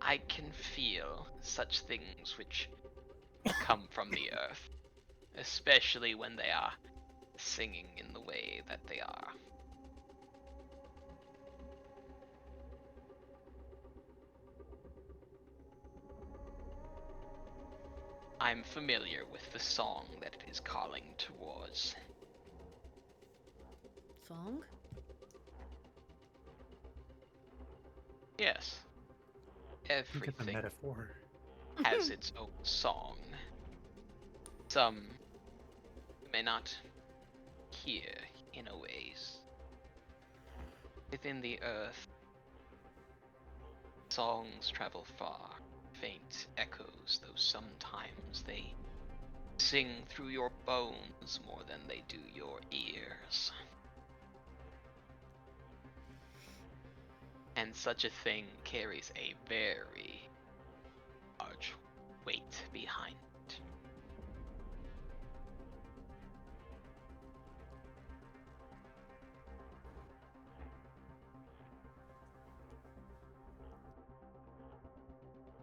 I can feel such things which come from the earth, especially when they are singing in the way that they are. I'm familiar with the song that it is calling towards. Song? Yes. Look at the Everything metaphor. has its own song. Some you may not hear in a ways. Within the earth, songs travel far, faint echoes, though sometimes they sing through your bones more than they do your ears. And such a thing carries a very large weight behind it.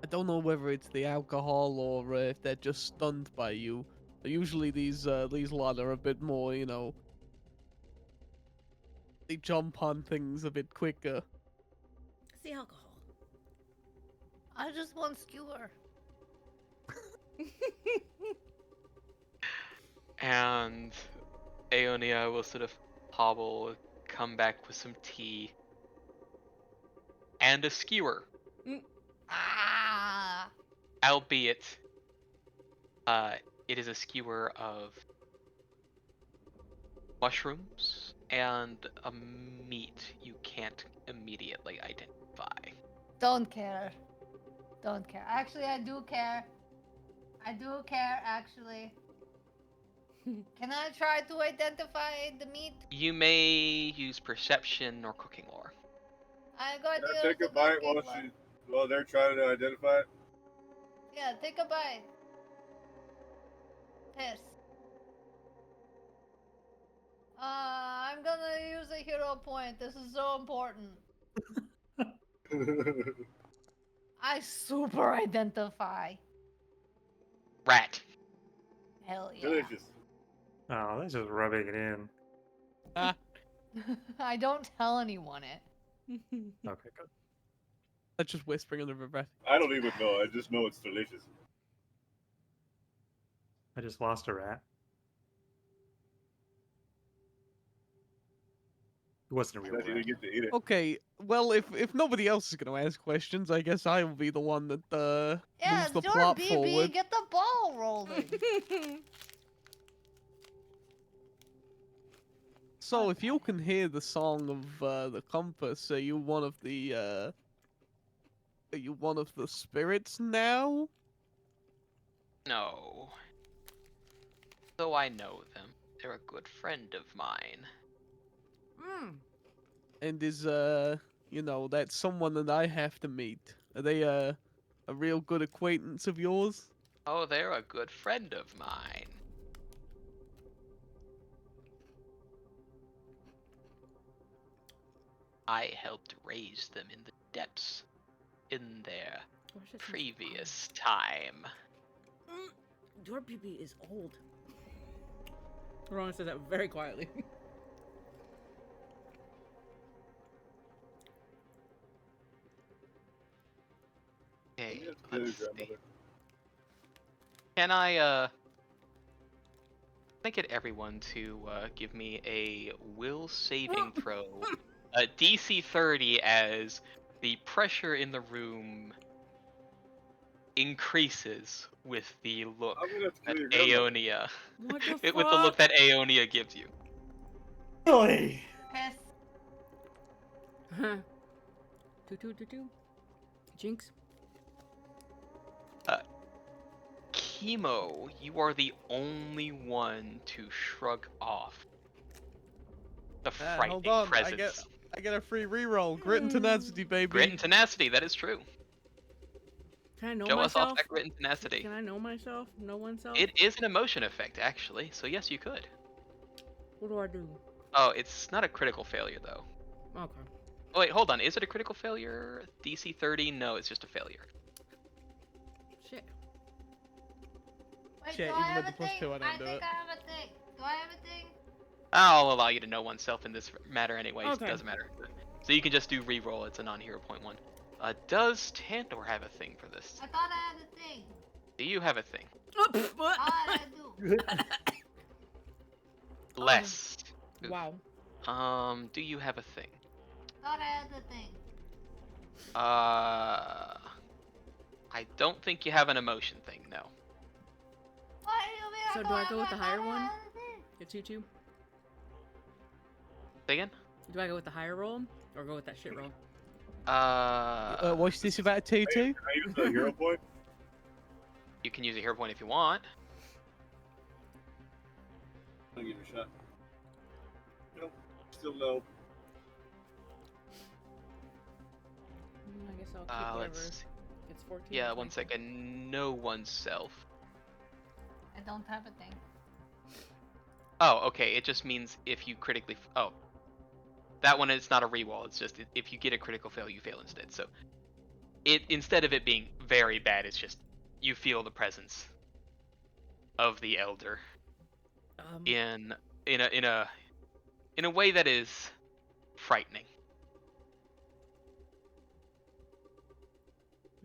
I don't know whether it's the alcohol or if they're just stunned by you. But usually these lot are a bit more, you know, they jump on things a bit quicker. It's the alcohol. I just want skewer. And Aeonia will sort of hobble, come back with some tea, and a skewer, Ah! albeit it is a skewer of mushrooms and a meat you can't immediately identify. Don't care. Don't care. Actually, I do care. I do care, actually. Can I try to identify the meat? You may use perception or cooking lore. I'm going Can to I use take a the bite cooking while they're trying to identify it? Yeah, take a bite. Piss. I'm gonna use a hero point. This is so important. I super identify. Rat. Hell yeah. Delicious. Oh, that's just rubbing it in. Ah, I don't tell anyone it. Okay, good. that's just whispering under the breath. I don't even know. I just know it's delicious. I just lost a rat. It wasn't a real Glad you rat. didn't get to eat it. Okay, well, if nobody else is gonna ask questions, I guess I will be the one that Yeah, moves the it's your plot BB. forward. Get the ball rolling. So, if you can hear the song of the compass, are you one of the spirits now? No. Though I know them, they're a good friend of mine. And is you know, that's someone that I have to meet. Are they a real good acquaintance of yours? Oh, they're a good friend of mine. I helped raise them in the depths in their Where's this previous time. Your BB is old. Rowan says that very quietly. Okay, Yes, let's good, see. grandmother. Can I get everyone to give me a will saving throw, DC 30, as the pressure in the room increases with the look I'm gonna have to that kill your grandmother. Aeonia, What the fuck? with the look that Aeonia gives you. Really? Piss. Huh. Two. Jinx. Chemo, you are the only one to shrug off the Hold frightening on, presence. I get a free reroll. Grit and tenacity, baby. Grit and tenacity, that is true. Can I know Show us off myself? that grit and tenacity. Can I know myself? Know oneself? It is an emotion effect, actually, so yes, you could. What do I do? Oh, it's not a critical failure, though. Okay. Oh, wait, hold on. Is it a critical failure? DC 30? No, it's just a failure. Shit. Wait, Shit, do even I have with a the +2, thing? I don't I do think it. I have a thing. Do I have a thing? I'll allow you to know oneself in this matter anyway, Okay. it doesn't matter. So you can just do reroll, it's a non-hero point one. Does Tantor have a thing for this? I thought I had a thing. Do you have a thing? Oh, pff, what? I do. Less. Oof. Wow. Do you have a thing? Thought I had the thing. I don't think you have an emotion thing, no. What do you mean? So do I go with the higher one? Get 2-2. Say again? Do I go with the higher roll or go with that shit roll? What's this about T2? Can I use the hero point? You can use a hero point if you want. I'll give it a shot. Nope. Still no. I guess I'll keep whatever. Let's see. It's 14. Yeah, or 1 24. second. Know oneself. I don't have a thing. Oh, okay. It just means if you critically. Oh. That one is not a reroll. It's just if you get a critical fail, you fail instead. So, instead of it being very bad, it's just you feel the presence of the elder in a way that is frightening.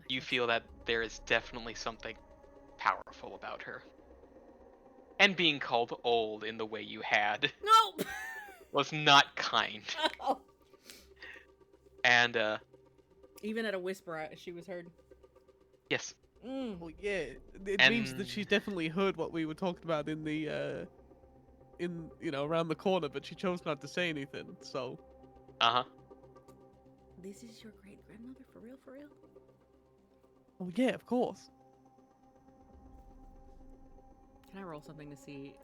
You feel that there is definitely something powerful about her. And being called old in the way you had No! was not kind. Oh. And Even at a whisper, she was heard. yes. Well, yeah, it means that And- she's definitely heard what we were talking about in the around the corner, but she chose not to say anything. So Uh-huh. This is your great grandmother, for real, for real? oh yeah, of course. Can I roll something to see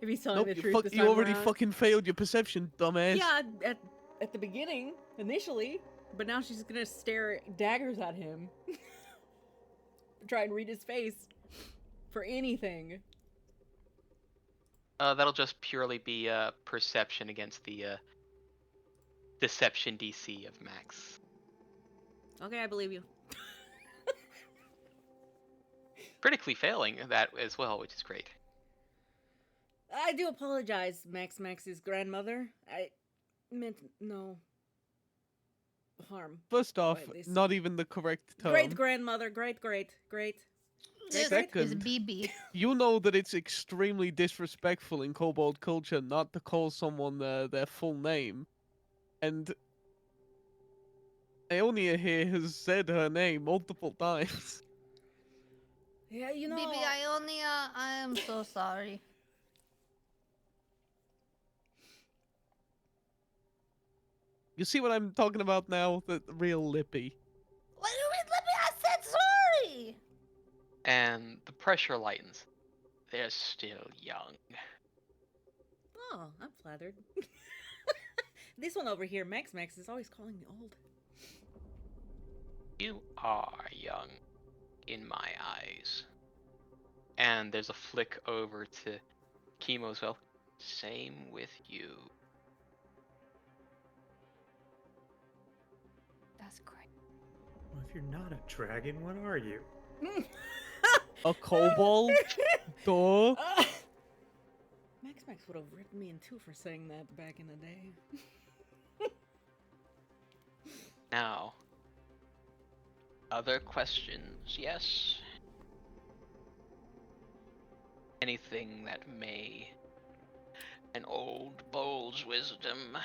if he's telling Nope, the you, truth? This you time already around? fucking failed your perception, dumbass. Yeah, at the beginning, initially, but now she's gonna stare daggers at him, try and read his face for anything. That'll just purely be perception against the deception DC of Max. Okay, I believe you. Critically failing that as well, which is great. I do apologize, Max's grandmother. I meant no harm. First off, Wait, this- not even the correct term. Great grandmother, great. This Second. is BB. You know that it's extremely disrespectful in kobold culture not to call someone their full name. And Aeonia here has said her name multiple times. Yeah, you know. BB Ionia, I am so sorry. You see what I'm talking about now? The real lippy. What do you mean? Let me. I said sorry. And the pressure lightens. They're still young. Oh, I'm flattered. This one over here, Max, is always calling me old. You are young in my eyes. And there's a flick over to Chemo as well. Same with you. That's great. Well, if you're not a dragon, what are you? A kobold? Duh. Max would have ripped me in two for saying that back in the day. Now, other questions, yes? Anything that may, an old bull's wisdom,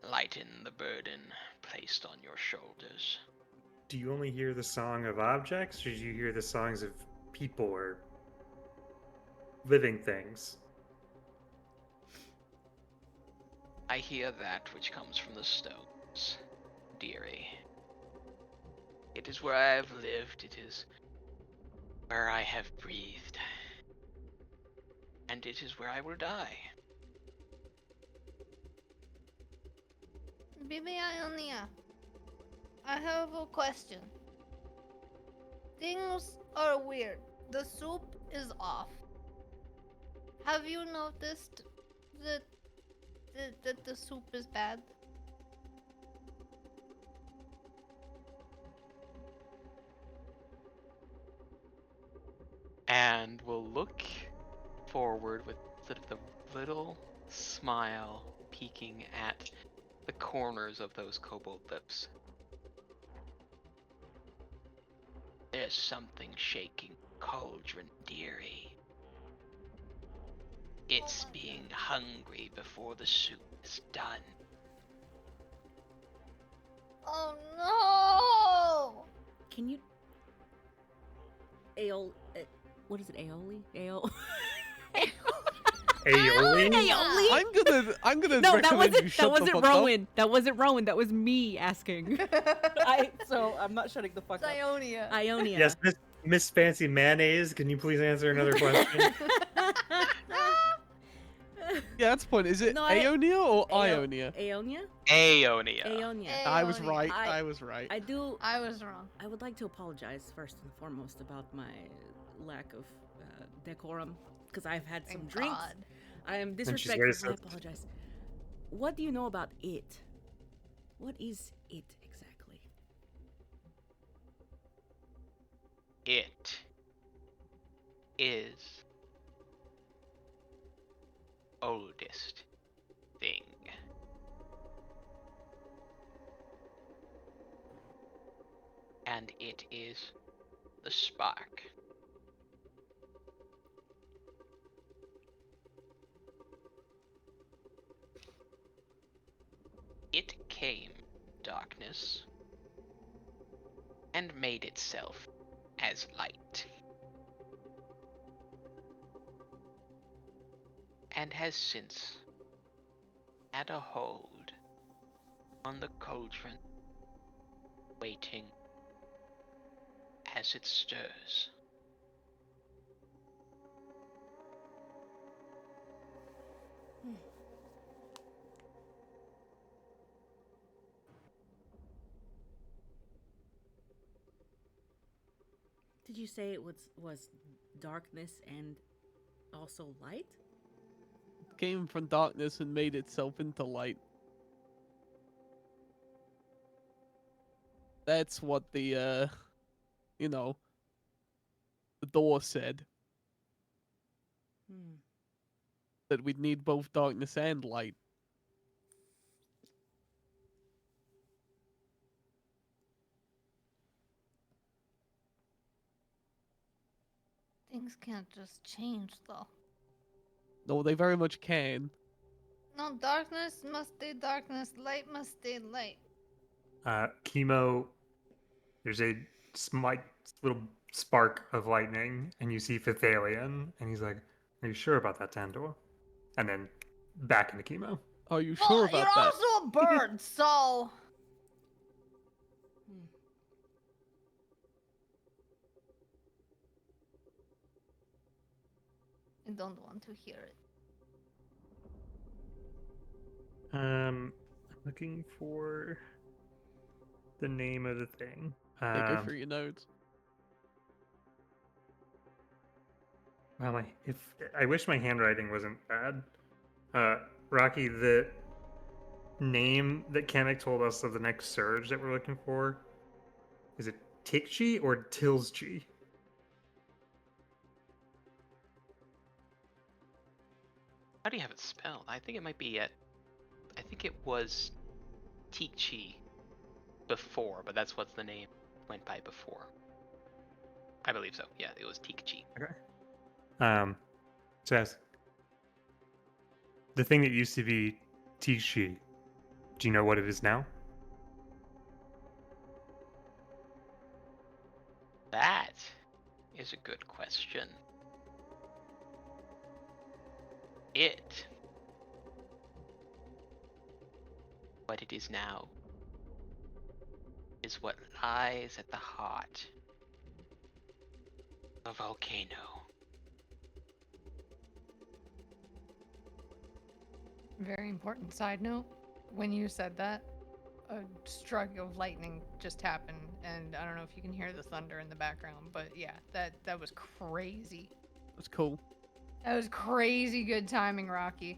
lighten the burden placed on your shoulders. Do you only hear the song of objects, or do you hear the songs of people or living things? I hear that which comes from the stones, dearie. It is where I have lived, it is where I have breathed, and it is where I will die. BB Ionia, I have a question. Things are weird. The soup is off. Have you noticed that the soup is bad? And we'll look forward with sort of the little smile peeking at the corners of those kobold lips. There's something shaking cauldron, dearie. It's being hungry before the soup is done. Oh no! Can you... what is it? Aioli? Aioli? Aioli? I'm gonna No, recommend that you wasn't shut the fuck Rowan. That wasn't Rowan. That was me asking. So I'm not shutting the fuck up. Ionia. Ionia. Yes, Miss Fancy Mayonnaise, can you please answer another question? Yeah, that's the point. Is it No, Aeonia or Ao- Ionia? Aonia? Aeonia. Aonia. I was Aeonia. right. I- I was right. I was wrong. I would like to apologize first and foremost about my lack of decorum, because I've had some Thank drinks. God. I am she's disrespectful. I racist. apologize. What do you know about it? What is it exactly? It is oldest thing. And it is the spark. It came, darkness, and made itself as light. And has since had a hold on the cauldron, waiting as it stirs. Did you say it was darkness and also light? It came from darkness and made itself into light. That's what the the door said, Hmm. that we'd need both darkness and light. Things can't just change, though. No, they very much can. No, darkness must stay darkness. Light must stay light. Chemo, there's a slight little spark of lightning, and you see Fifth Alien, and he's like, "Are you sure about that, Tandor?" And then back into Chemo. Are you Well, sure about you're that? also a bird, so. Hmm. I don't want to hear it. I'm looking for the name of the thing. Yeah, go through your notes. Well, I wish my handwriting wasn't bad. Rocky, the name that Kamek told us of the next surge that we're looking for, is it Tikchi or Tilschi? How do you have it spelled? I think it might be I think it was Tichi before, but that's what the name went by before. I believe so. Yeah, it was Tikchi. Okay. So ask, the thing that used to be Tikchi, do you know what it is now? That is a good question. What it is now, is what lies at the heart of a volcano. Very important side note. When you said that, a stroke of lightning just happened, and I don't know if you can hear the thunder in the background, but yeah, that was crazy. That's cool. That was crazy good timing, Rocky.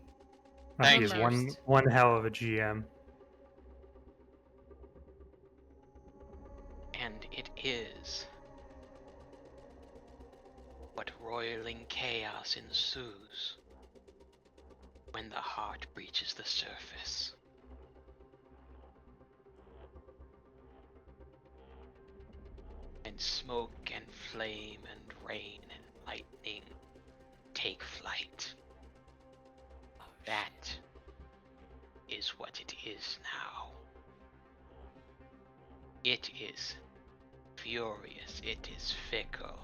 Rocky Thank is you. one hell of a GM. And it is what roiling chaos ensues when the heart breaches the surface. When and smoke and flame and rain and lightning take flight. That is what it is now. It is furious, it is fickle,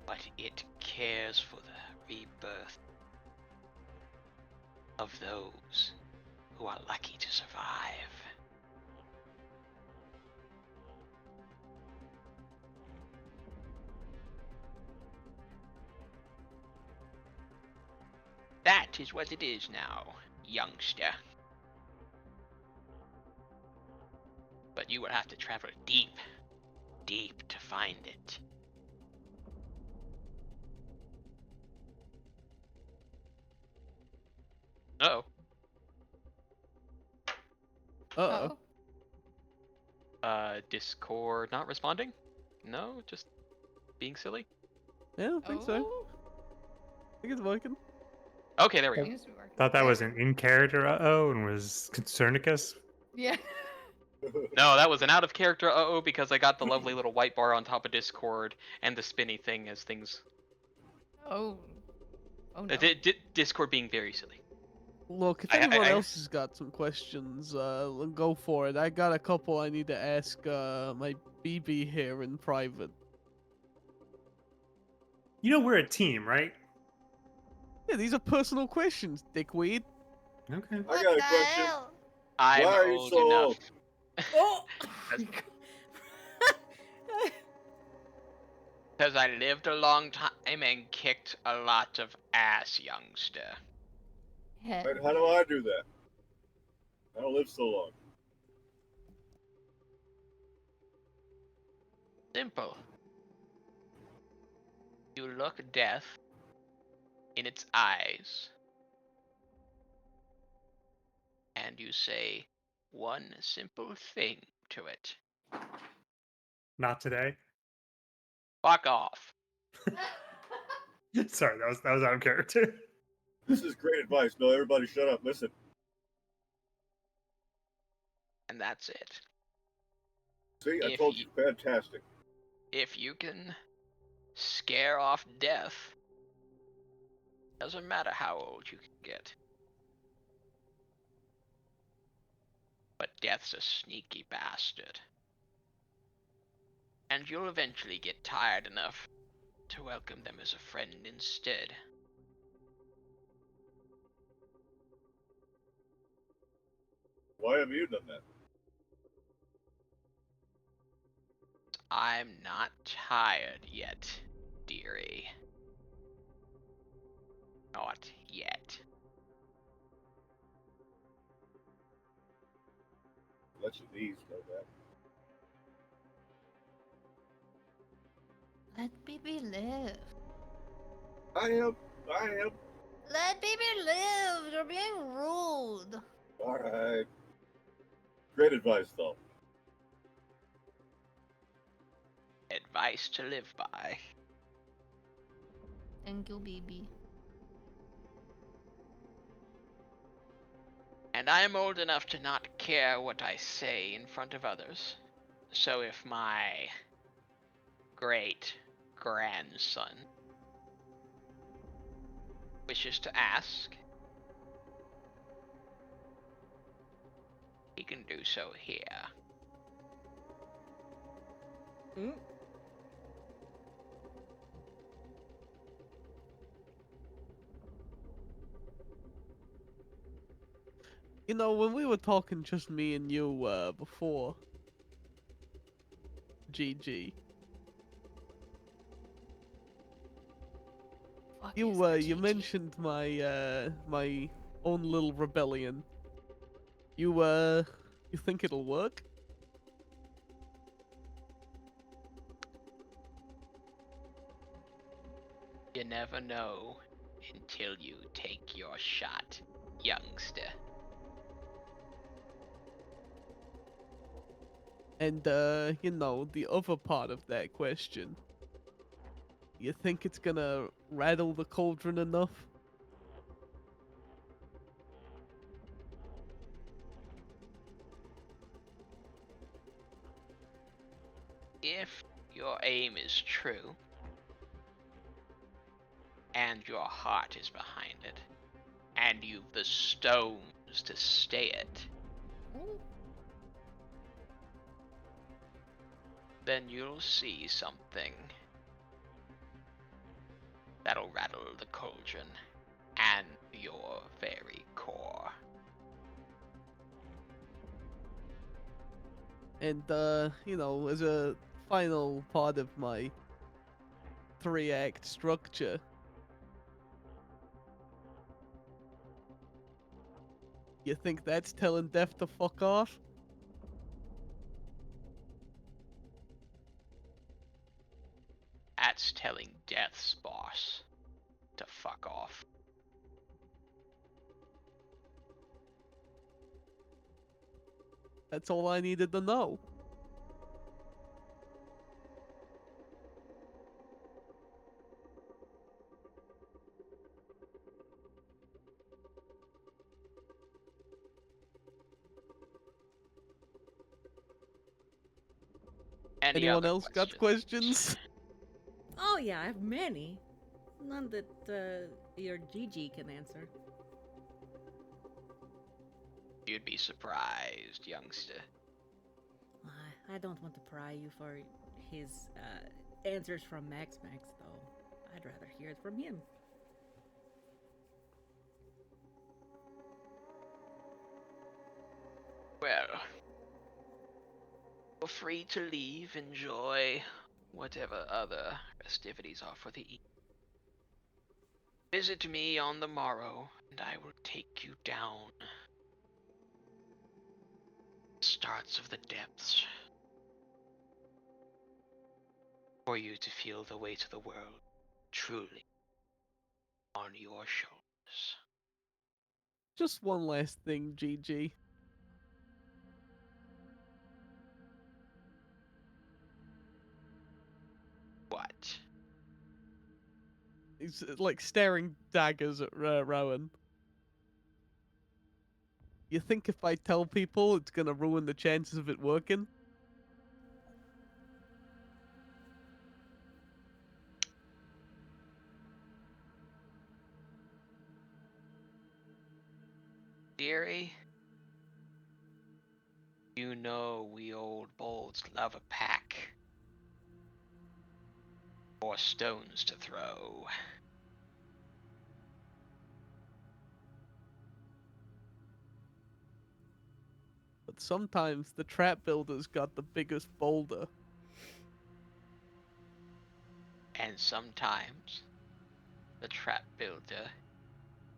but it cares for the rebirth of those who are lucky to survive. That is what it is now, youngster. But you will have to travel deep, deep to find it. Uh-oh. Uh-oh. Discord not responding? No, just being silly? Yeah, I don't think so. I think it's working. Okay, there we go. Seems to be working. Thought that There was we an in-character uh-oh and was Concernicus. go. Yeah. No, that was an out of character uh-oh because I got the lovely little white bar on top of Discord and the spinny thing as things. Oh. Oh no. Discord being very silly. Look, if I anyone else guess- has got some questions, go for it. I got a couple I need to ask my BB here in private. You know we're a team, right? Yeah, these are personal questions, dickweed. Okay. I got a question. I'm Why are you old so enough. old? Oh! Because I lived a long time and kicked a lot of ass, youngster. Heck How do I do that? I don't live so long. Simple. You look death in its eyes, and you say one simple thing to it. Not today. Fuck off. Sorry, that was out of character. This is great advice. No, everybody shut up. Listen. And that's it. See, I If told you. Fantastic. If you can scare off death, doesn't matter how old you can get. But death's a sneaky bastard. And you'll eventually get tired enough to welcome them as a friend instead. Why have you done that? I'm not tired yet, dearie. Not yet. Let your knees know that. Let baby live. I am. Let baby live. You're being rude. All right. Great advice, though. Advice to live by. Thank you, baby. And I am old enough to not care what I say in front of others. So if my great grandson wishes to ask, he can do so here. Mm. You know, when we were talking just me and you before, GG, Fuck you is the you GG. mentioned my my own little rebellion. You think it'll work? You never know until you take your shot, youngster. And you know, the other part of that question. You think it's gonna rattle the cauldron enough? If your aim is true, and your heart is behind it, and you've the stones to stay it, Oh, then you'll see something that'll rattle the cauldron and your very core. And, as a final part of my 3-act structure, you think that's telling Death to fuck off? That's telling Death's boss to fuck off. That's all I needed to know. Anyone other else got questions? oh yeah, I have many. None that your GG can answer. You'd be surprised, youngster. I don't want to pry you for his answers from Max, though. I'd rather hear it from him. Well, feel free to leave, enjoy whatever other festivities are for the evening. Visit me on the morrow, and I will take you down the starts of the depths for you to feel the weight of the world truly on your shoulders. Just one last thing, GG. What? He's like staring daggers at Rowan. You think if I tell people it's gonna ruin the chances of it working? Dearie, you know we old bolts love a pack. More stones to throw. But sometimes the trap builder's got the biggest boulder. And sometimes the trap builder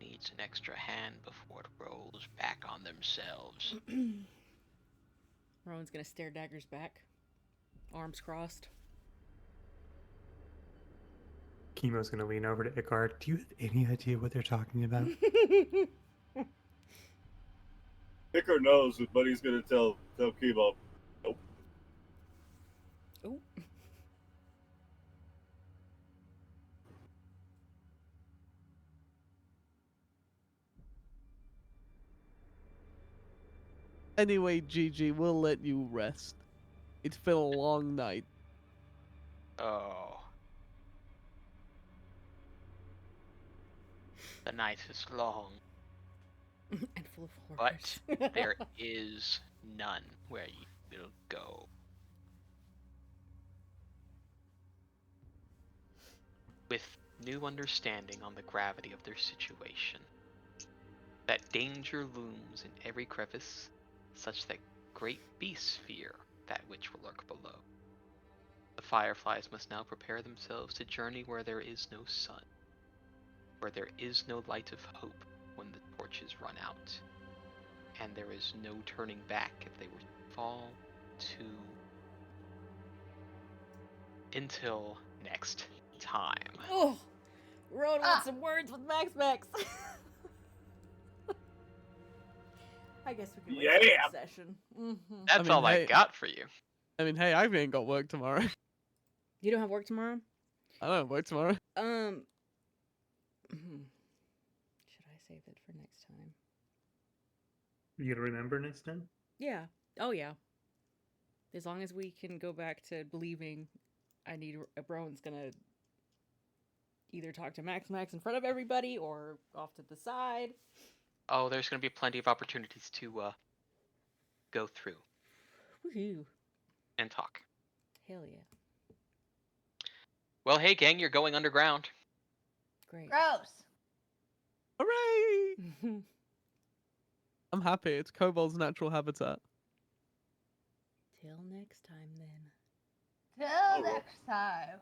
needs an extra hand before it rolls back on themselves. Rowan's gonna stare daggers back, arms crossed. Chemo's gonna lean over to Icar. Do you have any idea what they're talking about? Icar knows, but he's gonna tell Kimo, nope. Oh. Anyway, GG, we'll let you rest. It's been a long night. Oh. The night is long, and full of horrors. but there is none where you will go. With new understanding on the gravity of their situation, that danger looms in every crevice, such that great beasts fear that which will lurk below. The fireflies must now prepare themselves to journey where there is no sun, where there is no light of hope when the torches run out, and there is no turning back if they were to fall to until next time. Oh, Rowan wants some words with Max. I guess we can wait for Yeah. next session. Mm-hmm. That's mean, all I hey- got for you. I mean, hey, I ain't got work tomorrow. You don't have work tomorrow? I don't have work tomorrow. Should I save it for next time? You gonna remember next time? Yeah. Oh, yeah. As long as we can go back to believing I need Rowan's gonna either talk to Max in front of everybody or off to the side. Oh, there's going to be plenty of opportunities to go through Woohoo! and talk. Hell yeah! Well, hey, gang, you're going underground. Great. Gross. Hooray! I'm happy. It's Kobold's natural habitat. Till next time, then. Till Oh, well. next time.